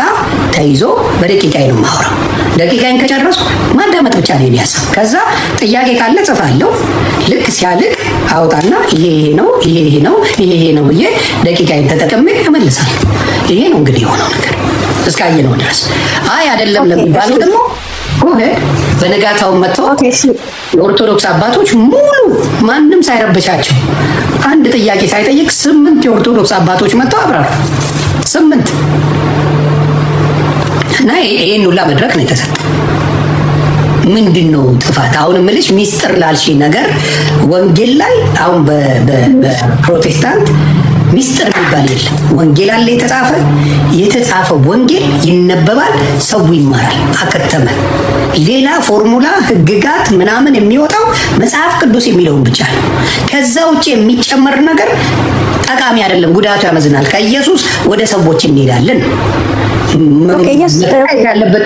ተይዞ በደቂቃዬ ነው የማወራው። ደቂቃዬን ከጨረስኩ ማዳመጥ ብቻ ነው የሚያስብ። ከዛ ጥያቄ ካለ ጽፋለሁ። ልክ ሲያልቅ አውጣና ይሄ ነው ብዬ ደቂቃዬን ተጠቅሜ እመልሳለሁ። ይሄ ነው እንግዲህ የሆነው ነገር እስካየነው ድረስ። አይ አይደለም ለሚባለው ደግሞ በነጋታው መጥቶ የኦርቶዶክስ አባቶች ሙሉ ማንም ሳይረብሻቸው አንድ ጥያቄ ሳይጠይቅ 8 የኦርቶዶክስ አባቶች መጥተው አብራሩ። 8 እና ይሄን ሁላ መድረክ ነው የተሰጠው። ምንድነው ጥፋት? አሁን ምልሽ ሚስጥር ላልሽ ነገር ወንጌል ላይ አሁን በፕሮቴስታንት ሚስጥር የሚባል የለም። ወንጌል አለ የተጻፈ ወንጌል ይነበባል፣ ሰው ይማራል፣ አከተመ። ሌላ ፎርሙላ ህግጋት ምናምን የሚወጣው መጽሐፍ ቅዱስ የሚለውን ብቻ ነው። ከዛ ውጪ የሚጨመር ነገር ጠቃሚ አይደለም፣ ጉዳቱ ያመዝናል። ከኢየሱስ ወደ ሰዎች እንሄዳለን።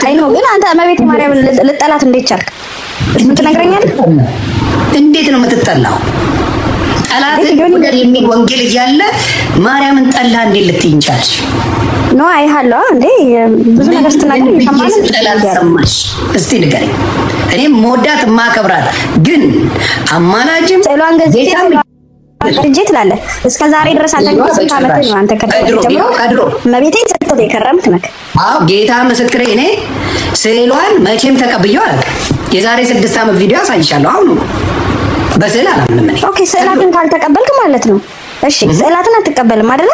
አይ ነው ግን አንተ እመቤት ማርያም ልጠላት እንዴት ቻልክ? ምን ትነግረኛለህ? እንዴት ነው የምትጠላው? ጠላት ወደ የሚል ወንጌል እያለ ማርያምን ጠላ እንዴት ልትይኝ ቻልሽ? ኖ አይሃለሁ እንዴ ብዙ ነገር ስትናገር ይሰማል። ጠላት ሰማሽ? እስቲ ንገረኝ። እኔም መወዳት ማከብራት ግን አማላጅም ጸሎን ገዝቴ ልጅ ትላለህ። እስከ ዛሬ ድረስ አንተ ስንት ዓመት ነው አንተ ከድሮ መቤቴ ሰጥቶ የከረምክ ነህ? አዎ ጌታ ምስክሬ። እኔ ስዕሏን መቼም ተቀብዬው አላውቅም። የዛሬ 6 ዓመት ቪዲዮ አሳይሻለሁ። አሁን በስዕል አላምንም እኔ። ኦኬ ስዕላትን ካልተቀበልክ ማለት ነው። እሺ ስዕላትን አትቀበልም አይደለ?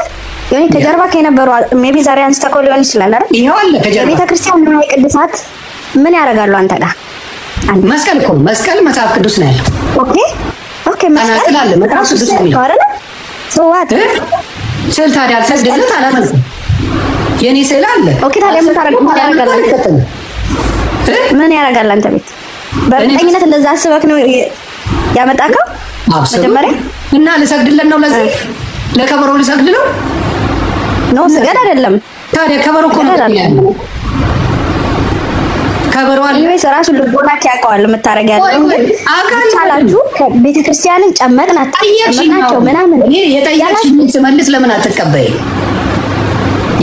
የኔ ከጀርባ ከነበሩ ሜቢ ዛሬ አንስተከው ሊሆን ይችላል አይደል? ይሄው አለ ከጀርባ። ቤተ ክርስቲያን ነው የቅድሳት ምን ያደርጋሉ አንተ ጋር? መስቀል እኮ መስቀል መጽሐፍ ቅዱስ ነው ያለው። ኦኬ መስቀል አለ መጽሐፍ ቅዱስ ነው የሚለው አይደል? ሰዋት ስዕል ታዲያ አልሰግድለት አላመልኩም። የኔ ስዕል አለ። ኦኬ ታዲያ ምን ታደርጋለህ? ምን ያደርጋል አንተ ቤት? በእርግጠኝነት እንደዛ አስበክ ነው ያመጣከው? መጀመሪያ እና ልሰግድለት ነው ለዚህ ለከበሮ ልሰግድ ነው? ነው ስገድ አይደለም። ታዲያ ከበሮ እኮ ነው ያለው። ከበሮ አለ ወይስ ራሱ ልቦናክ ያውቀዋል የምታረግ ያለው አቃላችሁ ቤተክርስቲያንን ጨመቅናት ጨመቅናቸው ምናምን የጠየቅሽኝ ስመልስ ለምን አትቀበይ?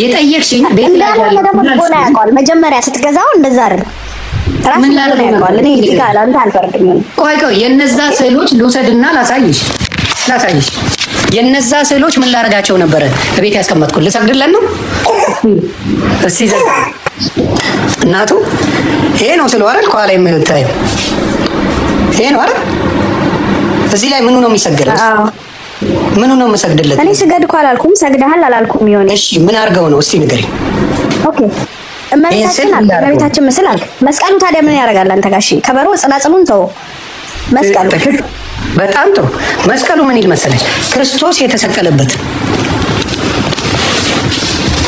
የጠየቅሽኝ ቤት ላይ ልቦና ያውቀዋል። መጀመሪያ ስትገዛው እንደዛ አይደል? ራሱ ልቦና ያውቀዋል። እኔ እዚህ ጋር አንተ አልፈርድም። ቆይ የነዛ ስዕሎች ልውሰድና ላሳይሽ። የነዛ ስዕሎች ምን ላደርጋቸው ነበረ? በቤት ያስቀመጥኩት ልሰግድለት ነው? እስቲ ዘግ እናቱ ይሄ ነው ስለው አይደል? ከኋላ የምታየው ይሄ ነው አይደል? እዚህ ላይ ምኑ ነው የሚሰግደው? ምኑ ነው የምሰግድለት? እኔ ስገድ እኮ አላልኩም፣ ሰግደሃል አላልኩም። ይሆን እሺ ምን አድርገው ነው? እስቲ ንገሪኝ። ኦኬ እመቤታችን ምስል አልክ። መስቀሉ ታዲያ ምን ያደርጋል አንተ ጋር? እሺ ከበሮ ጽናጽሉን ተው። መስቀሉ በጣም ጥሩ። መስቀሉ ምን ይል መሰለሽ? ክርስቶስ የተሰቀለበት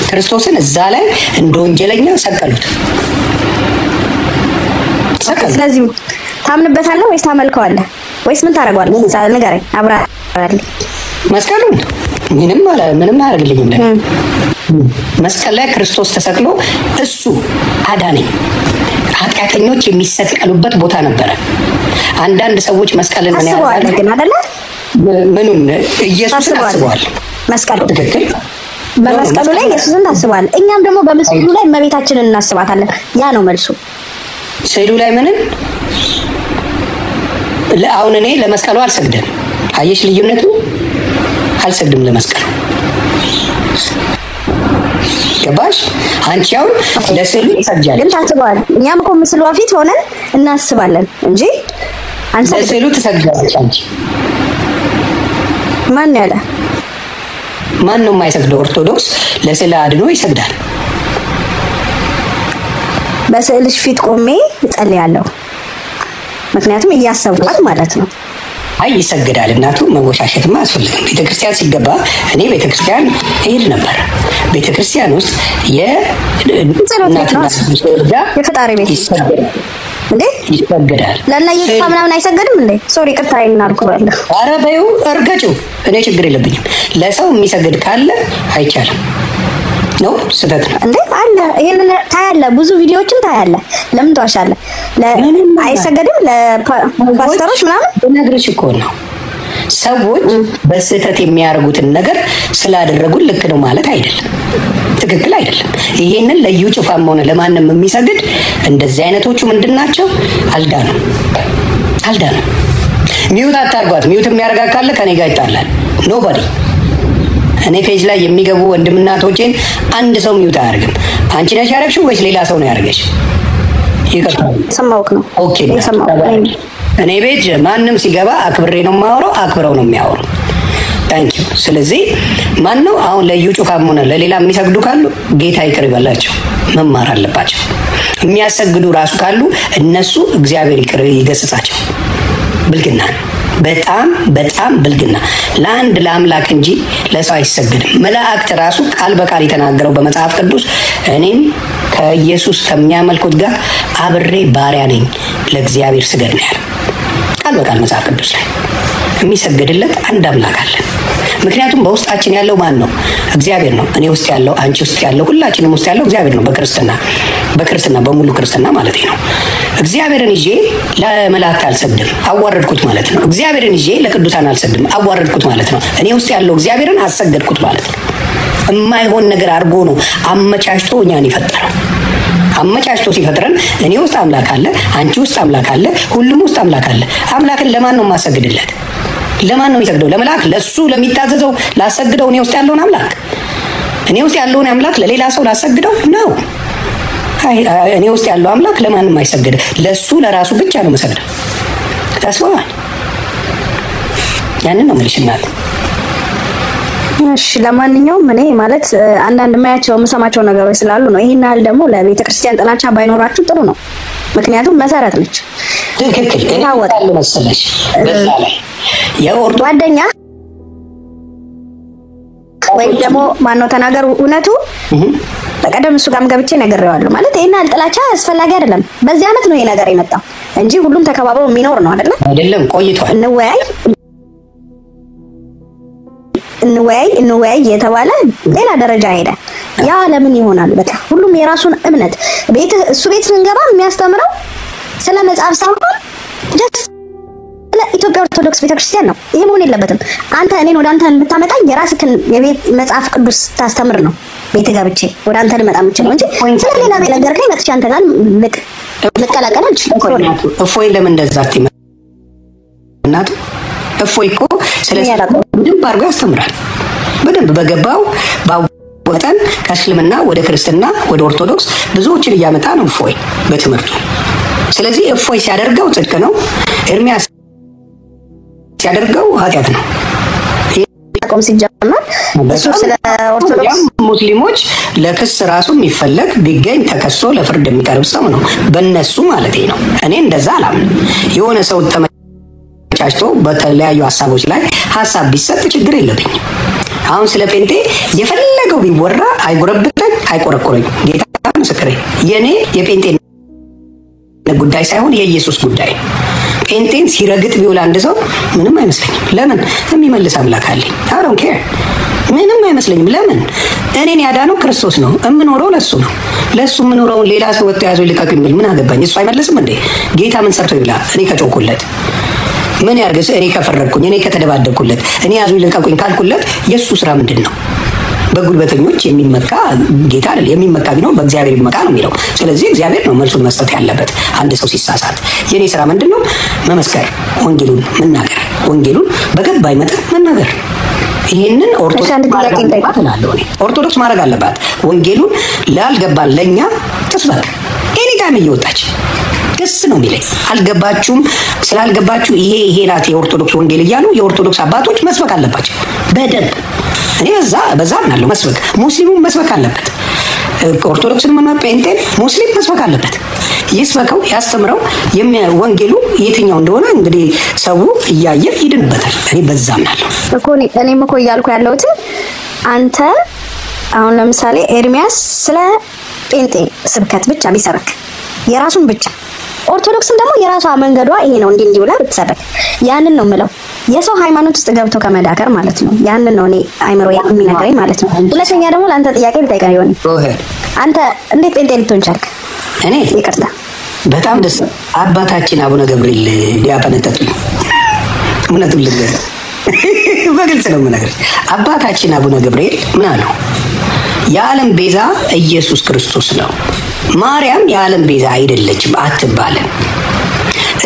ክርስቶስን እዛ ላይ እንደ ወንጀለኛ ሰቀሉት። ስለዚህ ታምንበታለህ ወይስ ታመልከዋለህ ወይስ ምን ታደርገዋለህ? ንገረኝ፣ አብራራልኝ። መስቀሉን ምንም አያደርግልኝም። መስቀል ላይ ክርስቶስ ተሰቅሎ እሱ አዳነኝ። ኃጢአተኞች የሚሰቀሉበት ቦታ ነበረ። አንዳንድ ሰዎች መስቀልን ምን ያደርጋሉ ግን አይደለ? ምኑን ኢየሱስን አስበዋል። መስቀሉ ትክክል። በመስቀሉ ላይ ኢየሱስን ታስባለህ። እኛም ደግሞ በመስቀሉ ላይ እመቤታችንን እናስባታለን። ያ ነው መልሱ። ስዕሉ ላይ ምንን አሁን እኔ ለመስቀሉ አልሰግድም። አየሽ ልዩነቱ? አልሰግድም ለመስቀሉ። ገባሽ? አንቺ አሁን ለስዕሉ ትሰግጃለሽ ግን ታስባለህ። እኛም እኮ ምስሉ ፊት ሆነን እናስባለን እንጂ አንሰግድም። ለስዕሉ ትሰግጃለሽ አንቺ። ማን ያለ? ማን ነው የማይሰግደው? ኦርቶዶክስ ለስዕል አድኖ ይሰግዳል። በስዕልሽ ፊት ቆሜ እጸልያለሁ። ምክንያቱም እያሰብኳት ማለት ነው። አይ ይሰግዳል። እናቱ መወሻሸትማ አያስፈልግም። ቤተክርስቲያን ሲገባ እኔ ቤተክርስቲያን እሄድ ነበር። ቤተክርስቲያን ውስጥ የእናትና የፈጣሪ ቤት ይሰግዳል እንዴ? ይሰግዳል። ለእነ ኢየሱስ ምናምን አይሰግድም እንዴ? ሶሪ ቅርታ ይናርኩባለሁ። ኧረ በይው እርገጩ፣ እኔ ችግር የለብኝም። ለሰው የሚሰግድ ካለ አይቻልም ነው ስህተት ነው እንዴ? አለ ይሄንን ታያለህ፣ ብዙ ቪዲዮዎችን ታያለህ። ለምን ተዋሻለህ? አይሰገድም ለፓስተሮች ምናምን ነግርሽ እኮ ነው። ሰዎች በስህተት የሚያደርጉትን ነገር ስላደረጉት ልክ ነው ማለት አይደለም፣ ትክክል አይደለም። ይሄንን ለዩ ጭፋም ሆነ ለማንም የሚሰግድ እንደዚህ አይነቶቹ ምንድናቸው? አልዳነም። ሚውት አታርጓት። ሚውት የሚያደርጋት ካለ ከኔ ጋር ይጣላል። ኖባዲ እኔ ፔጅ ላይ የሚገቡ ወንድምናቶቼን አንድ ሰው ሚውት አያደርግም። አንቺ ነሽ ያደረግሽው ወይስ ሌላ ሰው ነው ያደረገሽ? ይቀርታል። ሰማውክ ነው። ኦኬ እኔ ቤት ማንም ሲገባ አክብሬ ነው የማወራው፣ አክብረው ነው የሚያወራው። ታንኪ ዩ። ስለዚህ ማን ነው አሁን ለዩ ጩፋም ሆነ ለሌላ የሚሰግዱ ካሉ ጌታ ይቅር ይበላቸው፣ መማር አለባቸው። የሚያሰግዱ ራሱ ካሉ እነሱ እግዚአብሔር ይቅር ይገስጻቸው። ብልግና ነው። በጣም በጣም ብልግና። ለአንድ ለአምላክ እንጂ ለሰው አይሰግድም። መላእክት ራሱ ቃል በቃል የተናገረው በመጽሐፍ ቅዱስ እኔም ከኢየሱስ ከሚያመልኩት ጋር አብሬ ባሪያ ነኝ፣ ለእግዚአብሔር ስገድ ነው ያለው ቃል በቃል መጽሐፍ ቅዱስ ላይ። የሚሰገድለት አንድ አምላክ አለ። ምክንያቱም በውስጣችን ያለው ማን ነው? እግዚአብሔር ነው። እኔ ውስጥ ያለው፣ አንቺ ውስጥ ያለው፣ ሁላችንም ውስጥ ያለው እግዚአብሔር ነው። በክርስትና በሙሉ ክርስትና ማለት ነው። እግዚአብሔርን ይዤ ለመላእክት አልሰግድም፣ አዋረድኩት ማለት ነው። እግዚአብሔርን ይዤ ለቅዱሳን አልሰግድም፣ አዋረድኩት ማለት ነው። እኔ ውስጥ ያለው እግዚአብሔርን አሰገድኩት ማለት ነው። የማይሆን ነገር አድርጎ ነው አመቻችቶ እኛን የፈጠረው። አመቻችቶ ሲፈጥረን እኔ ውስጥ አምላክ አለ፣ አንቺ ውስጥ አምላክ አለ፣ ሁሉም ውስጥ አምላክ አለ። አምላክን ለማን ነው የማሰግድለት? ለማን ነው የሚሰግደው? ለመላክ? ለሱ ለሚታዘዘው ላሰግደው? እኔ ውስጥ ያለውን አምላክ እኔ ውስጥ ያለውን አምላክ ለሌላ ሰው ላሰግደው ነው? እኔ ውስጥ ያለው አምላክ ለማንም አይሰግድ፣ ለሱ ለራሱ ብቻ ነው መሰግደው። ታስበዋል? ያንን ነው መልሽናል። እሺ ለማንኛውም እኔ ማለት አንዳንድ ማያቸው የምሰማቸው ነገሮች ስላሉ ነው። ይሄን ያህል ደግሞ ለቤተ ክርስቲያን ጥላቻ ባይኖራችሁ ጥሩ ነው። ምክንያቱም መሰረት ነች። ትክክል ታወጣለ መሰለሽ። በዛ ላይ የኦርቶ ጓደኛ ወይ ደግሞ ማነው ተናገሩ እውነቱ በቀደም እሱ ጋርም ገብቼ ነግሬዋለሁ። ማለት ይሄን ያህል ጥላቻ አስፈላጊ አይደለም። በዚህ አመት ነው ይሄ ነገር የመጣው እንጂ ሁሉም ተከባብሮ የሚኖር ነው አይደለም ቆይቷል። እንወያይ የተባለ ሌላ ደረጃ ሄደ። ያ ለምን ይሆናል? በቃ ሁሉም የራሱን እምነት እሱ ቤት ስንገባ የሚያስተምረው ስለ መጽሐፍ ሳይሆን ጀስት ለኢትዮጵያ ኦርቶዶክስ ቤተክርስቲያን ነው። ይሄ መሆን የለበትም። አንተ እኔን ወደ አንተ የምታመጣኝ የራስህን የቤት መጽሐፍ ቅዱስ ታስተምር ነው። ቤት ገብቼ ወደ አንተ ልመጣ የምችለው እንጂ ስለሌላ ነገር ከኝ መጥቼ አንተ ጋር ልቀላቀል አልችልም። እፎይ ለምን እንደዛ አትይም? እናቱ እፎይ እኮ ስለዚህ በደንብ አድርጎ ያስተምራል። በደንብ በገባው ባወጣን ከእስልምና ወደ ክርስትና ወደ ኦርቶዶክስ ብዙዎችን እያመጣ ነው እፎይ በትምህርቱ። ስለዚህ እፎይ ሲያደርገው ጽድቅ ነው፣ ኤርሚያስ ሲያደርገው ኃጢአት ነው። ቆም ሲጀመር እሱ ስለ ኦርቶዶክስ ሙስሊሞች ለክስ ራሱ የሚፈለግ ቢገኝ ተከሶ ለፍርድ የሚቀርብ ሰው ነው በእነሱ ማለት ነው። እኔ እንደዛ አላምንም። የሆነ ሰው ቻችቶ በተለያዩ ሀሳቦች ላይ ሀሳብ ቢሰጥ ችግር የለብኝም። አሁን ስለ ጴንጤ የፈለገው ቢወራ አይጎረብጠኝ አይቆረቆረኝ። ጌታ ምስክሬ፣ የኔ የጴንጤ ጉዳይ ሳይሆን የኢየሱስ ጉዳይ። ጴንጤን ሲረግጥ ቢውል አንድ ሰው ምንም አይመስለኝም። ለምን? የሚመልስ አምላክ አለኝ። አይ ዶንት ኬር፣ ምንም አይመስለኝም። ለምን? እኔን ያዳነው ክርስቶስ ነው። እምኖረው ለሱ ነው። ለሱ የምኖረውን ሌላ ሰው ወጥቶ ያዘው ልቀቁኝ ብል ምን አገባኝ? እሱ አይመልስም እንዴ? ጌታ ምን ሰርቶ ይብላ? እኔ ከጮኩለት ምን ያርግስ? እኔ ከፈረድኩኝ፣ እኔ ከተደባደብኩለት፣ እኔ ያዙኝ ልቀቁኝ ካልኩለት የሱ ስራ ምንድነው? በጉልበተኞች የሚመካ ጌታ አይደል። የሚመካ ቢኖር በእግዚአብሔር ይመካ ነው የሚለው። ስለዚህ እግዚአብሔር ነው መልሱን መስጠት ያለበት አንድ ሰው ሲሳሳት። የኔ ስራ ምንድነው? መመስከር፣ ወንጌሉን መናገር፣ ወንጌሉን በገባኝ መጠን መናገር። ይሄንን ኦርቶዶክስ ማድረግ አለባት። ወንጌሉን ላልገባን ለኛ ትስበክ። ኤኒታይም እየወጣች ደስ ነው የሚለኝ። አልገባችሁም፣ ስላልገባችሁ ይሄ ናት የኦርቶዶክስ ወንጌል እያሉ የኦርቶዶክስ አባቶች መስበክ አለባቸው በደንብ። እኔ በዛ ምናለው መስበክ፣ ሙስሊሙም መስበክ አለበት። ኦርቶዶክስን ጴንጤን ሙስሊም መስበክ አለበት። ይስበከው፣ ያስተምረው። ወንጌሉ የትኛው እንደሆነ እንግዲህ ሰው እያየ ይድንበታል። እኔ በዛ ምናለው እኮ እኔም እኮ እያልኩ ያለሁት አንተ አሁን ለምሳሌ ኤርሚያስ ስለ ጴንጤ ስብከት ብቻ ቢሰበክ የራሱን ብቻ፣ ኦርቶዶክስን ደግሞ የራሷ መንገዷ ይሄ ነው እንዲህ ብላ ብትሰበክ፣ ያንን ነው የምለው። የሰው ሃይማኖት ውስጥ ገብቶ ከመዳከር ማለት ነው። ያንን ነው እኔ አይምሮ የሚነግረኝ ማለት ነው። ሁለተኛ ደግሞ ለአንተ ጥያቄ ልጠይቅህ ይሆን፣ አንተ እንዴት ጴንጤ ልትሆን ቻልክ? እኔ ይቅርታ በጣም ደስ አባታችን አቡነ ገብርኤል ሊያፈነጠጡ እውነቱን ልንገርህ በግልጽ ነው የምነግርህ። አባታችን አቡነ ገብርኤል ምን አለው? የዓለም ቤዛ ኢየሱስ ክርስቶስ ነው። ማርያም የዓለም ቤዛ አይደለችም አትባልም።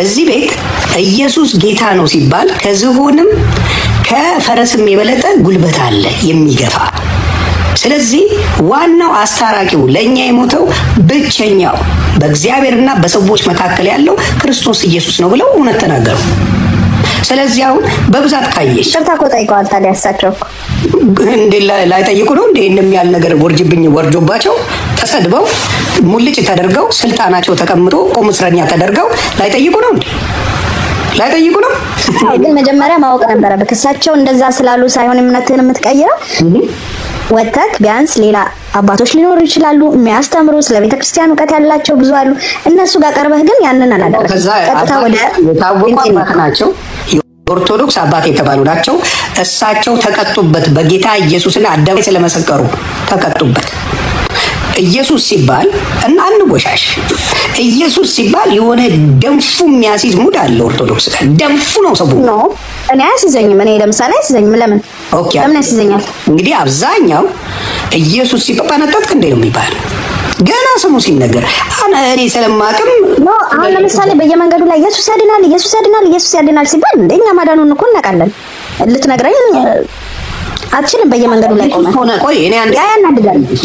እዚህ ቤት ኢየሱስ ጌታ ነው ሲባል ከዝሆንም ከፈረስም የበለጠ ጉልበት አለ የሚገፋ። ስለዚህ ዋናው አስታራቂው ለኛ የሞተው ብቸኛው በእግዚአብሔርና በሰዎች መካከል ያለው ክርስቶስ ኢየሱስ ነው ብለው እውነት ተናገሩ። ስለዚህ አሁን በብዛት ካየሽ ሸርታ ቆጣ ይቀዋል ታዲያ እሳቸው እንዴ ላይ ጠይቁ ነው እንዴ እንደሚያል ነገር ወርጆባቸው ተሰድበው ሙልጭ ተደርገው ስልጣናቸው ተቀምጦ ቁም እስረኛ ተደርገው ላይ ጠይቁ ነው እንዴ? ላይ ጠይቁ ነው። ግን መጀመሪያ ማወቅ ነበረ በክሳቸው እንደዛ ስላሉ ሳይሆን እምነትህን የምትቀይረው ወተክ ቢያንስ ሌላ አባቶች ሊኖሩ ይችላሉ የሚያስተምሩ ስለ ቤተክርስቲያን ዕውቀት ያላቸው ብዙ አሉ። እነሱ ጋር ቀርበህ ግን ያንን አላደረግም። ቀጥታ ወደ የታወቁ አባት ናቸው። ኦርቶዶክስ አባት የተባሉ ናቸው። እሳቸው ተቀጡበት። በጌታ ኢየሱስን አደባባይ ስለመሰከሩ ተቀጡበት። ኢየሱስ ሲባል እና አንቦሻሽ ኢየሱስ ሲባል የሆነ ደንፉ የሚያስይዝ ሙድ አለ። ኦርቶዶክስ ደንፉ ነው ሰው ነው። እኔ አያስይዘኝም። እኔ ለምሳሌ አያስይዘኝም። ለምን ኦኬ፣ ለምን ያስይዘኛል? እንግዲህ አብዛኛው ኢየሱስ ሲባል ነጠጥክ እንደ ነው የሚባል ገና ስሙ ሲነገር እኔ ስለማቅም ነው። አሁን ለምሳሌ በየመንገዱ ላይ ኢየሱስ ያድናል፣ ኢየሱስ ያድናል፣ ኢየሱስ ያድናል ሲባል እንደኛ ማዳኑን እኮ እናውቃለን። ልትነግረኝ አትችልም። በየመንገዱ ላይ ቆይ እኔ አንድ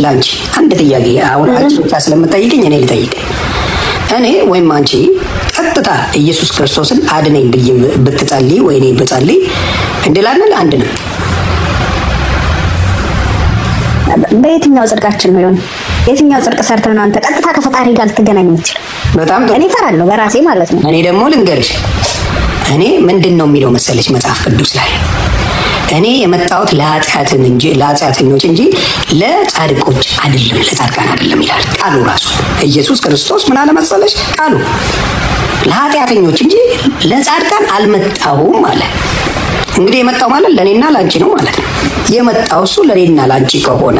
ላንቺ አንድ ጥያቄ አሁን አንቺ ብቻ ስለምትጠይቅኝ እኔ ልጠይቅ። እኔ ወይም አንቺ ቀጥታ ኢየሱስ ክርስቶስን አድነኝ ብዬ ብትጸልይ ወይ እኔ ብጸልይ እንድላለን አንድ ነው። በየትኛው ጽድቃችን ነው ይሆን? የትኛው ጽድቅ ሰርተህ ነው አንተ ቀጥታ ከፈጣሪ ጋር ልትገናኝ የምትችል? በጣም እኔ እፈራለሁ በራሴ ማለት ነው። እኔ ደግሞ ልንገርሽ፣ እኔ ምንድነው የሚለው መሰለሽ መጽሐፍ ቅዱስ ላይ እኔ የመጣሁት ለኃጢአተኞች እንጂ ለጻድቆች አይደለም፣ ለጻድቃን አይደለም ይላል ቃሉ ራሱ። ኢየሱስ ክርስቶስ ምን አለ መሰለሽ ቃሉ ለኃጢአተኞች እንጂ ለጻድቃን አልመጣሁም አለ። እንግዲህ የመጣው ማለት ለኔና ላንቺ ነው ማለት ነው። የመጣው እሱ ለኔና ላንቺ ከሆነ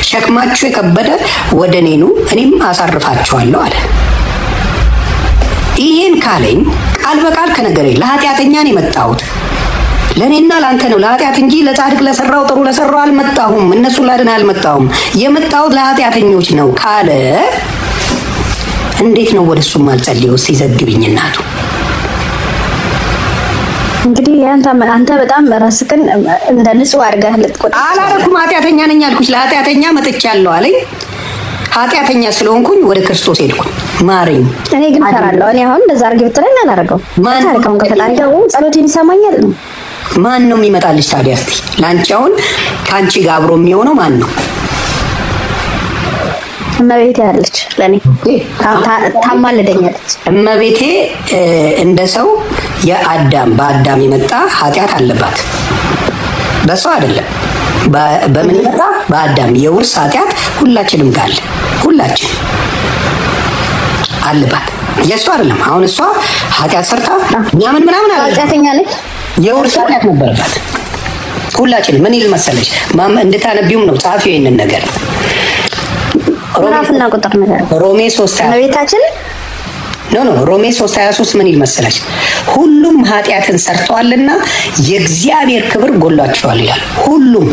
ሸክማችሁ የከበደ ወደ እኔ ኑ እኔም አሳርፋችኋለሁ አለ። ይሄን ካለኝ ቃል በቃል ከነገረኝ ለኃጢአተኛ ነው የመጣሁት ለኔና ላንተ ነው፣ ለኃጢአት እንጂ ለጻድቅ ለሰራው ጥሩ ለሰራው አልመጣሁም፣ እነሱ ላድን አልመጣሁም፣ የመጣሁት ለኃጢአተኞች ነው ካለ እንዴት ነው ወደሱ ማልጸልየው? ሲዘግብኝ እናቱ እንግዲህ አንተ በጣም ራስህን እንደ ንጹህ አድርገህ ልትቆጥር አላረኩም። ኃጢአተኛ ነኝ አልኩሽ፣ ለኃጢአተኛ መጥቻለሁ አለኝ። ኃጢአተኛ ስለሆንኩኝ ወደ ክርስቶስ ሄድኩኝ፣ ማረኝ። እኔ ግን እፈራለሁ። እኔ አሁን እንደዛ አድርጌ ብትለኝ አላደርገውም። ታሪካውን ከፈጣሪ ጋር ጸሎቴን ይሰማኛል። ማን ነው የሚመጣልሽ ታዲያ? እስቲ ላንቺ አሁን ካንቺ ጋር አብሮ የሚሆነው ማን ነው? እመቤቴ ያለች ለኔ ታማልደኛለች። እመቤቴ እንደ ሰው በአዳም የመጣ ኃጢአት አለባት። በሰው አይደለም። በምን ይመጣ? በአዳም የውርስ ኃጢአት ሁላችንም ጋር ሁላችን አለባት። የእሷ አይደለም። አሁን እሷ ኃጢአት ሰርታ ምናምን ኃጢአተኛ ነች። የውርስ ኃጢአት ነበረባት። ሁላችንም ምን ይል መሰለሽ እንድታነቢውም ነው ጻፊው ይሄንን ነገር ምዕራፍና ቁጥር ነገር ሮሜ 3 እመቤታችን ሮሜ 3:23 ምን ይል መሰለሽ? ሁሉም ኃጢአትን ሰርተዋልና የእግዚአብሔር ክብር ጎሏቸዋል ይላል። ሁሉም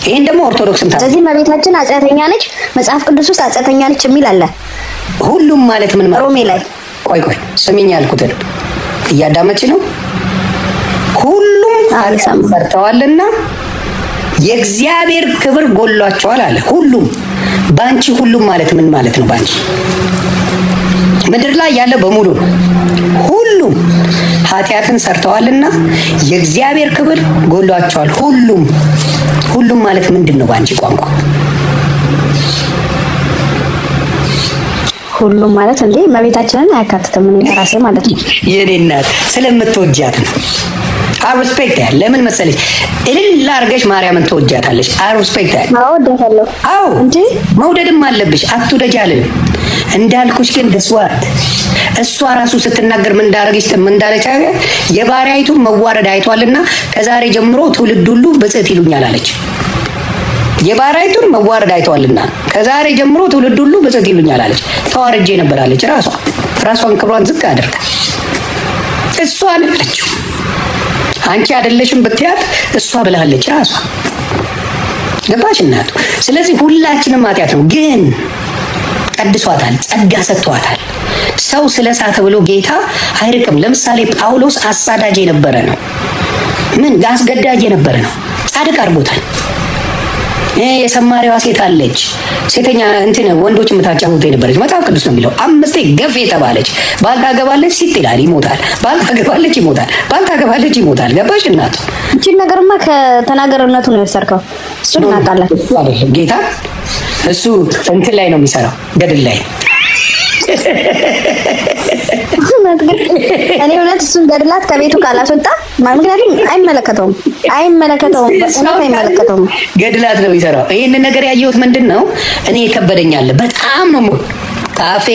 ይሄን ደግሞ ኦርቶዶክስም ታዲያ ስለዚህ እመቤታችን ኃጢአተኛ ነች። መጽሐፍ ቅዱስ ውስጥ ኃጢአተኛ ነች የሚል አለ። ሁሉም ማለት ምን ማለት? ሮሜ ላይ ቆይ ስሚኝ ያልኩትን እያዳመች ነው። ሁሉም ኃጢአትን ሰርተዋልና የእግዚአብሔር ክብር ጎሏቸዋል አለ። ሁሉም ባንቺ ሁሉም ማለት ምን ማለት ነው? ባንቺ ምድር ላይ ያለ በሙሉ ሁሉም ኃጢአትን ሰርተዋልና የእግዚአብሔር ክብር ጎሏቸዋል። ሁሉም ማለት ምንድነው ባንቺ ቋንቋ? ሁሉም ማለት እንዴ እመቤታችንን አያካትትም። እኔ ራሴ ማለት ነው የኔ እናት ስለምትወጃት ነው። አርስፔክት ያለ ለምን መሰለሽ እልል አድርገሽ ማርያምን ትወጃታለሽ። አርስፔክት ያለ አወዳታለሁ። አዎ እንጂ መውደድም አለብሽ። አትውደጂ አልልም። እንዳልኩሽ ግን ደስዋት እሷ ራሱ ስትናገር ምን እንዳለች የባሪያይቱ መዋረድ አይቷልና ከዛሬ ጀምሮ ትውልድ ሁሉ ብጽዕት ይሉኛል አለች። የባሪያይቱን መዋረድ አይቷልና ከዛሬ ጀምሮ ትውልድ ሁሉ ብጽዕት ይሉኛል አለች። ተዋርጄ ነበር አለች። ራሷን ክብሯን ዝቅ አድርጋ እሷ አለችው። አንቺ አይደለሽም ብትያት እሷ ብላለች ራሷ። ገባሽ እናቱ? ስለዚህ ሁላችንም ኃጢአት ነው፣ ግን ቀድሷታል፣ ጸጋ ሰጥቷታል። ሰው ስለሳተ ብሎ ጌታ አይርቅም። ለምሳሌ ጳውሎስ አሳዳጅ የነበረ ነው፣ ምን አስገዳጅ የነበረ ነው፣ ጻድቅ አድርጎታል። የሰማሪያዋ ሴት አለች ሴተኛ እንትን ወንዶች የምታጫውተው የነበረች መጽሐፍ ቅዱስ ነው የሚለው 5 ገፍ የተባለች ባል ታገባለች ሲጥላል ይሞታል ባል ታገባለች ይሞታል ባል ታገባለች ይሞታል ገባሽ እናቱ እቺ ነገርማ ከተናገረነቱ ነው የሰርከው እሱን እናውቃለን እሱ አይደለም ጌታ እሱ እንትን ላይ ነው የሚሰራው ገድል ላይ እኔ እውነት እሱን ገድላት ከቤቱ ካላስወጣ ምክንያቱም አይመለከተውም ገድላት ነው የሚሰራው ይሄን ነገር ያየሁት ምንድነው እኔ ይከበደኛል በጣም ነው ካፌ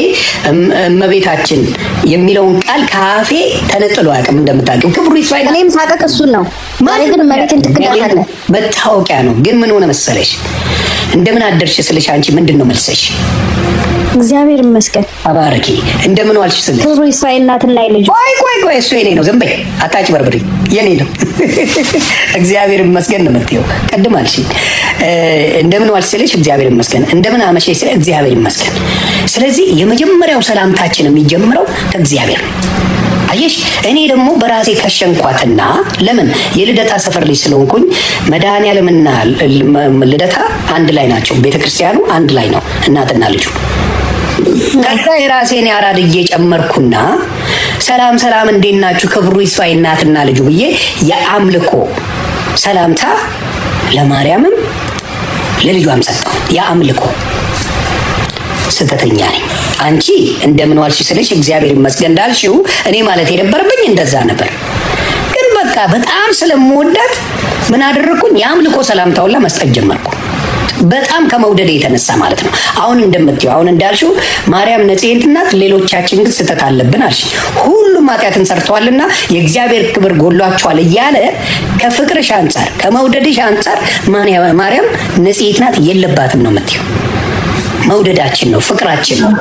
እመቤታችን የሚለውን ቃል ካፌ ተነጥሎ አቅም እንደምታውቂው ክብሩ ይስፋይ እኔም ሳቀቅ እሱን ነው ማለት ግን እመቤትን ትክክለኛለ መታወቂያ ነው ግን ምን ሆነ መሰለሽ እንደምን አደርሽ ስለሽ አንቺ ምንድነው መልሰሽ እግዚአብሔር ይመስገን አባረኪ እንደምን ዋልሽ ስለሽ ክብሩ ይስፋይ እናትና ልጅ ቆይ እሱ የኔ ነው ዝም በይ አታጭበርብሪ የኔ ነው እግዚአብሔር ይመስገን ነው የምትይው ቀድም አልሽ እንደምን ዋልሽ ስለሽ እግዚአብሔር ይመስገን እንደምን አመሸሽ ስለሽ እግዚአብሔር ይመስገን ስለዚህ የመጀመሪያው ሰላምታችን የሚጀምረው ከእግዚአብሔር ነው አየሽ እኔ ደግሞ በራሴ ከሸንኳትና ለምን የልደታ ሰፈር ልጅ ስለሆንኩኝ መድኃኒዓለምና ልደታ አንድ ላይ ናቸው ቤተክርስቲያኑ አንድ ላይ ነው እናትና ልጁ ከዛ የራሴን ያራድዬ ጨመርኩና ሰላም እንዴት ናችሁ ክብሩ ይስፋይ እናትና ልጁ ብዬ የአምልኮ ሰላምታ ለማርያምም ለልጇም ሰጠው የአምልኮ ስተተኛ ነኝ አንቺ እንደምን ዋልሽ ስለሽ እግዚአብሔር ይመስገን እንዳልሽው እኔ ማለት የነበረብኝ እንደዛ ነበር ግን በቃ በጣም ስለምወዳት ምን አደረኩኝ የአምልኮ ሰላምታውላ መስጠት ጀመርኩ በጣም ከመውደድ የተነሳ ማለት ነው አሁን እንደምትዩ አሁን እንዳልሽው ማርያም ንጽሕት ናት ሌሎቻችን ግን ስተት አለብን አልሽ ሁሉም ኃጢአትን ሰርተዋልና የእግዚአብሔር ክብር ጎሏቸዋል እያለ ከፍቅርሽ አንፃር ከመውደድሽ አንፃር ማርያም ንጽሕት ናት የለባትም ነው የምትዩ መውደዳችን ነው ፍቅራችን ነው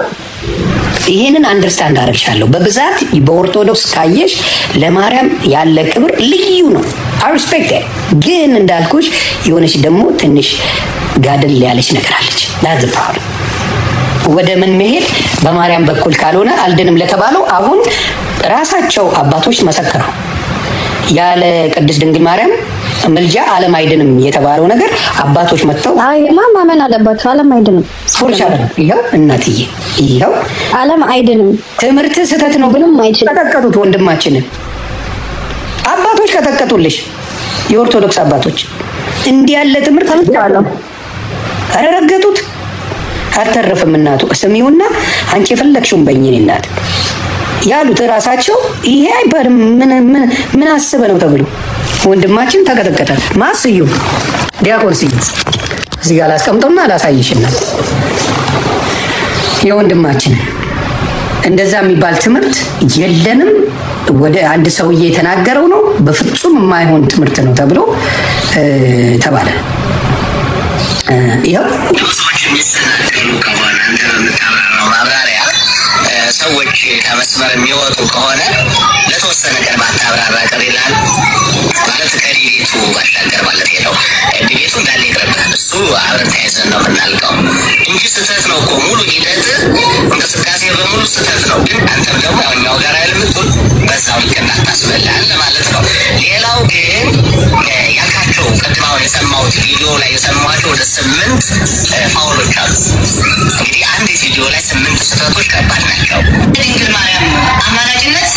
ይሄንን አንደርስታንድ አደርጋለሁ በብዛት በኦርቶዶክስ ካየሽ ለማርያም ያለ ክብር ልዩ ነው I respect it ግን እንዳልኩሽ የሆነች ደግሞ ትንሽ ጋደል ያለች ነገር አለች that's the problem ወደ ምን መሄድ በማርያም በኩል ካልሆነ አልድንም ለተባለው አሁን ራሳቸው አባቶች መሰከሩ ያለ ቅድስት ድንግል ማርያም መልጃ ዓለም አይድንም የተባለው ነገር አባቶች መጥተው አይማ ማመን አለባቸው ዓለም አይድንም ፎርሻ ይሄው እናትዬ ይሄው ዓለም አይድንም ትምህርት ስተት ነው ብሎም አይችልም ተቀጥቀጡት ወንድማችንን አባቶች ከተቀጡልሽ የኦርቶዶክስ አባቶች እንዲህ ያለ ትምህርት አልተባለው አረረገጡት አልተረፈም እናቱ ስሚውና አንቺ የፈለግሽውን በእኝን እናት ያሉት ራሳቸው ይሄ አይባልም ምን አስበ ነው ተብሎ ወንድማችን ተቀጠቀጠ ማስዩ ዲያቆን ሲዩ እዚህ ጋር አስቀምጠውና አላሳይሽና የወንድማችን እንደዛ የሚባል ትምህርት የለንም ወደ አንድ ሰውዬ የተናገረው ነው በፍጹም የማይሆን ትምህርት ነው ተብሎ ተባለ ይሄው ሰዎች የሚሰናከሉ ከሆነ እንደምታብራራው ማብራሪያ ሰዎች ከመስመር የሚወጡ ከሆነ ለተወሰነ ቀን ባታብራራ ቅር ይላል ማለት ከዲቤቱ ባሻገር ማለት ነው ዲቤቱ እንዳለ ይቅርብህ እሱ አብረን ተያይዘን ነው የምናልቀው እንጂ ስተት ነው እኮ ሙሉ ሂደት እንቅስቃሴ በሙሉ ስተት ነው ግን አንተም ደግሞ ያኛው ጋር ያልምጡን በዛው ልክ እንዳታስበላል ማለት ነው ሌላው ግን ያልካቸው ቅድም አሁን የሰማሁት ቪዲዮ ላይ የሰማኋቸው ወደ 8 ፋውሎች አሉ እንግዲህ አንድ ቪዲዮ ላይ 8 ስተቶች ከባድ ናቸው ድንግል ማርያም አማላጅነት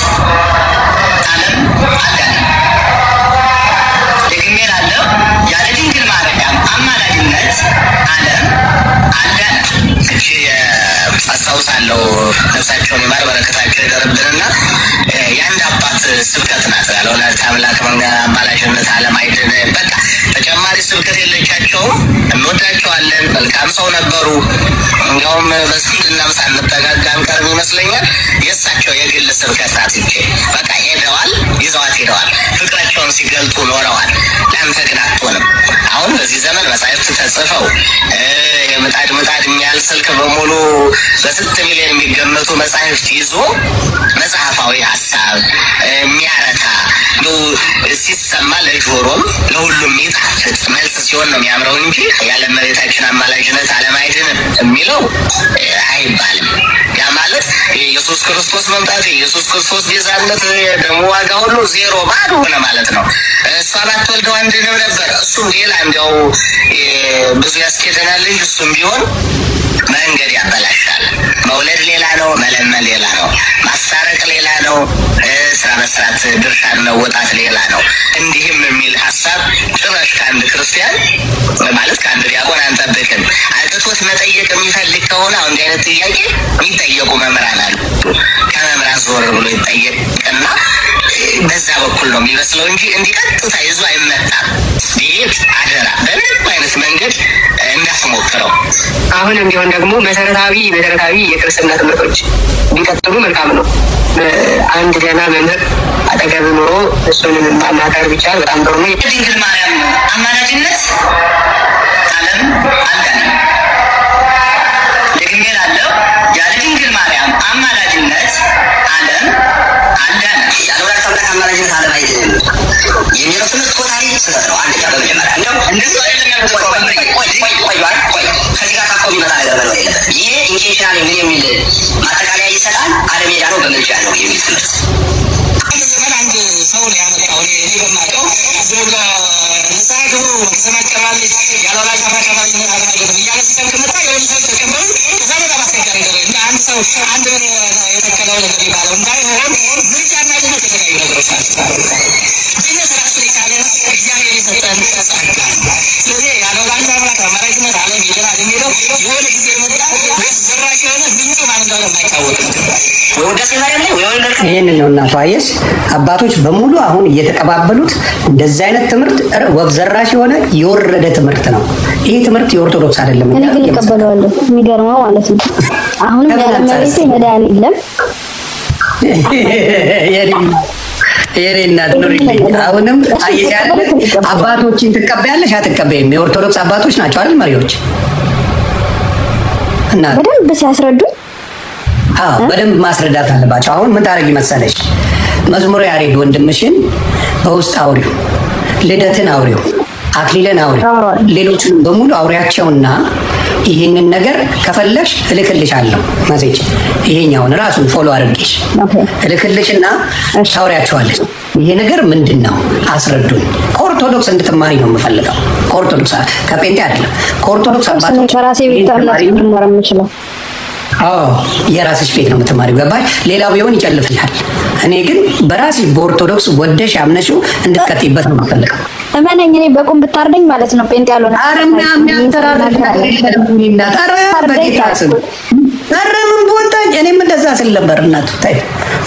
ዓለም አዳነ ደግሜ እላለሁ ያለ ድንግል ማርያም አማላጅነት ዓለም አዳነ እቺ አስታውሳለሁ ነፍሳቸውን ይማር በረከታቸው ይደርብንና የአንድ አባት ስብከት ናት ያለወላዲተ አምላክ አማላጅነት ዓለም አይድን በቃ ተጨማሪ ስብከት የለቻቸውም እንወዳቸዋለን መልካም ሰው ነበሩ እንዲያውም በስንድናም ሳንጠጋጋ አንቀርም ይመስለኛል የእሳቸው የግል ስብከት ናት እንጂ በቃ ሄደዋል ይዘዋት ሄደዋል ፍቅራቸውን ሲገልጡ ኖረዋል ለአንተ ግን አትሆንም አሁን በዚህ ዘመን መጻሕፍት ተጽፈው ምጣድ የሚያህል ስልክ በሙሉ በስንት ሚሊዮን የሚገመቱ መጻሕፍት ይዞ መጽሐፋዊ ሀሳብ የሚያረታ ሲሰማ ለጆሮም ለሁሉም የሚጣፍጥ መልስ ሲሆን ነው የሚያምረው እንጂ ያለ እመቤታችን አማላጅነት ዓለም አይድንም የሚለው አይባልም ያ ማለት ማለት የኢየሱስ ክርስቶስ መምጣት የኢየሱስ ክርስቶስ ቤዛነት ደግሞ ዋጋ ሁሉ ዜሮ ባዶ ሆነ ማለት ነው። እሷ ባትወልደው አንድ ነው ነበር። እሱም ሌላ እንዲያው ብዙ ያስኬደናል እንጂ እሱም ቢሆን መንገድ ያበላሻል። መውለድ ሌላ ነው፣ መለመን ሌላ ነው፣ ማሳረቅ ሌላ ነው፣ ስራ መስራት ድርሻን መወጣት ሌላ ነው። እንዲህም የሚል ሀሳብ ጭራሽ ከአንድ ክርስቲያን ማለት ከአንድ ዲያቆን አንጠብቅም። አጥቶት መጠየቅ የሚፈልግ ከሆነ አሁን እንዲህ አይነት ጥያቄ የሚጠየቁ መምህራን አሉ። ከመምህራን ዞር ብሎ ይጠየቅና በዛ በኩል ነው የሚመስለው እንጂ እንዲህ ቀጥታ ይዞ አይመጣም። ይህ አደራ በምንም አይነት መንገድ እንዳትሞክረው። አሁንም ቢሆን ደግሞ መሰረታዊ የክርስትና ትምህርቶች ቢቀጥሉ መልካም ነው። አንድ ደህና መምህር አጠገብ ኖሮ እሱንም ማማከር ብቻ በጣም ጥሩ ነው። የድንግል ማርያም አማላጅነት ዓለም አልዳነም። ደግሜ እላለሁ፣ ያለ ድንግል ማርያም አማላጅነት ዓለም አልዳነም። ያለ ወላዲተ አምላክ አማላጅነት ዓለም አይድንም የሚለው ትምህርት ቶታሊ ስህተት ነው። አንደኛ በመጀመሪያ እንደው እንደሱ አይደለም ያልተቆ ቆይ ከዚህ ጋር ታቆም ይመጣ ነገር ነው የለም። ይሄ ኢንቴንሽናል ምን የሚል ማጠቃለያ ይሰጣል። ዓለም የዳነው በምልጃ ነው የሚል ትምህርት አንድ ሰው ነው ያመጣው። እኔ በማውቀው ዘጋ ንሳዱ ሰማከራል ያለ ወላዲተ አምላክ አማላጅነት ዓለም አይድንም እያለ ሲተምክምታ የሆነ ሰው ተቀበሉ። ከዛ በጣም አስቸጋሪ ነገር እንደ አንድ ሰው አንድ የተከለው ነገር ይባለው እንዳይሆን ምርጫና ድነት የተለያዩ ነገሮች ናቸው። ድነት ራሱ የቻለ እግዚአብሔር የሰጠን ጸጋ ነው። ስለዚህ ያለ ወላዲተ አምላክ አማላጅነት ዓለም ይድናል የሚለው የሆነ ጊዜ የመጣ ዘራሽ የሆነ ምንጩ ማን እንደሆነ የማይታወቅ ነው። ይህንን ነው እናቷ አየስ አባቶች በሙሉ አሁን እየተቀባበሉት እንደዚህ አይነት ትምህርት ወግ ዘራሽ የሆነ የወረደ ትምህርት ነው። ይሄ ትምህርት የኦርቶዶክስ አይደለም። እኔ ግን እቀበለዋለሁ። የሚገርመው ማለት ነው አሁንም ያለ መሬት መዳን የለም። የኔ እናት ኑሪልኝ። አሁንም አየሻለ አባቶችን ትቀበያለሽ አትቀበይም? የኦርቶዶክስ አባቶች ናቸው አይደል መሪዎች እና በደንብ ሲያስረዱ በደንብ ማስረዳት አለባቸው። አሁን ምን ታረጊ መሰለሽ? መዝሙረ ያሬድ ወንድምሽን በውስጥ አውሪው፣ ልደትን አውሪው፣ አክሊልን አውሪው፣ ሌሎቹንም በሙሉ አውሪያቸውና ይህንን ነገር ከፈለሽ እልክልሻለሁ መሴጅ ይሄኛውን ራሱን ፎሎ አድርጌሽ እልክልሽና ታውሪያቸዋለሽ። ይሄ ነገር ምንድነው አስረዱኝ። ከኦርቶዶክስ እንድትማሪ ነው የምፈልገው። ከኦርቶዶክስ ከጴንጤ አይደለም። ከኦርቶዶክስ አባቶች ከራሴ ቤት ልማር የምችለው የራስሽ ቤት ነው የምትማሪው። ገባሽ? ሌላው ቢሆን ይጨልፍሻል። እኔ ግን በራስሽ በኦርቶዶክስ ወደሽ አምነሽው እንድትቀጥይበት ነው የምፈልገው። እመነኝ፣ እኔ በቁም ብታርደኝ ማለት ነው ጴንጤ ያልሆነ አረምና የሚያተራራሽ እና በጌታ ስም ምን ቦታኝ። እኔም እንደዛ ስል ነበር እናቱ። ታይ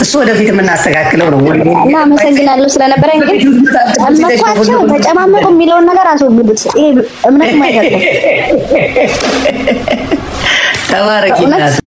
እሱ ወደፊት የምናስተካክለው ነው። እና አመሰግናለሁ ስለነበረኝ። ግን ጨመቋቸው ተጨማመቁ የሚለውን ነገር አስወግዱት። ይሄ እምነት ማይገርም ተባረኪ እናት።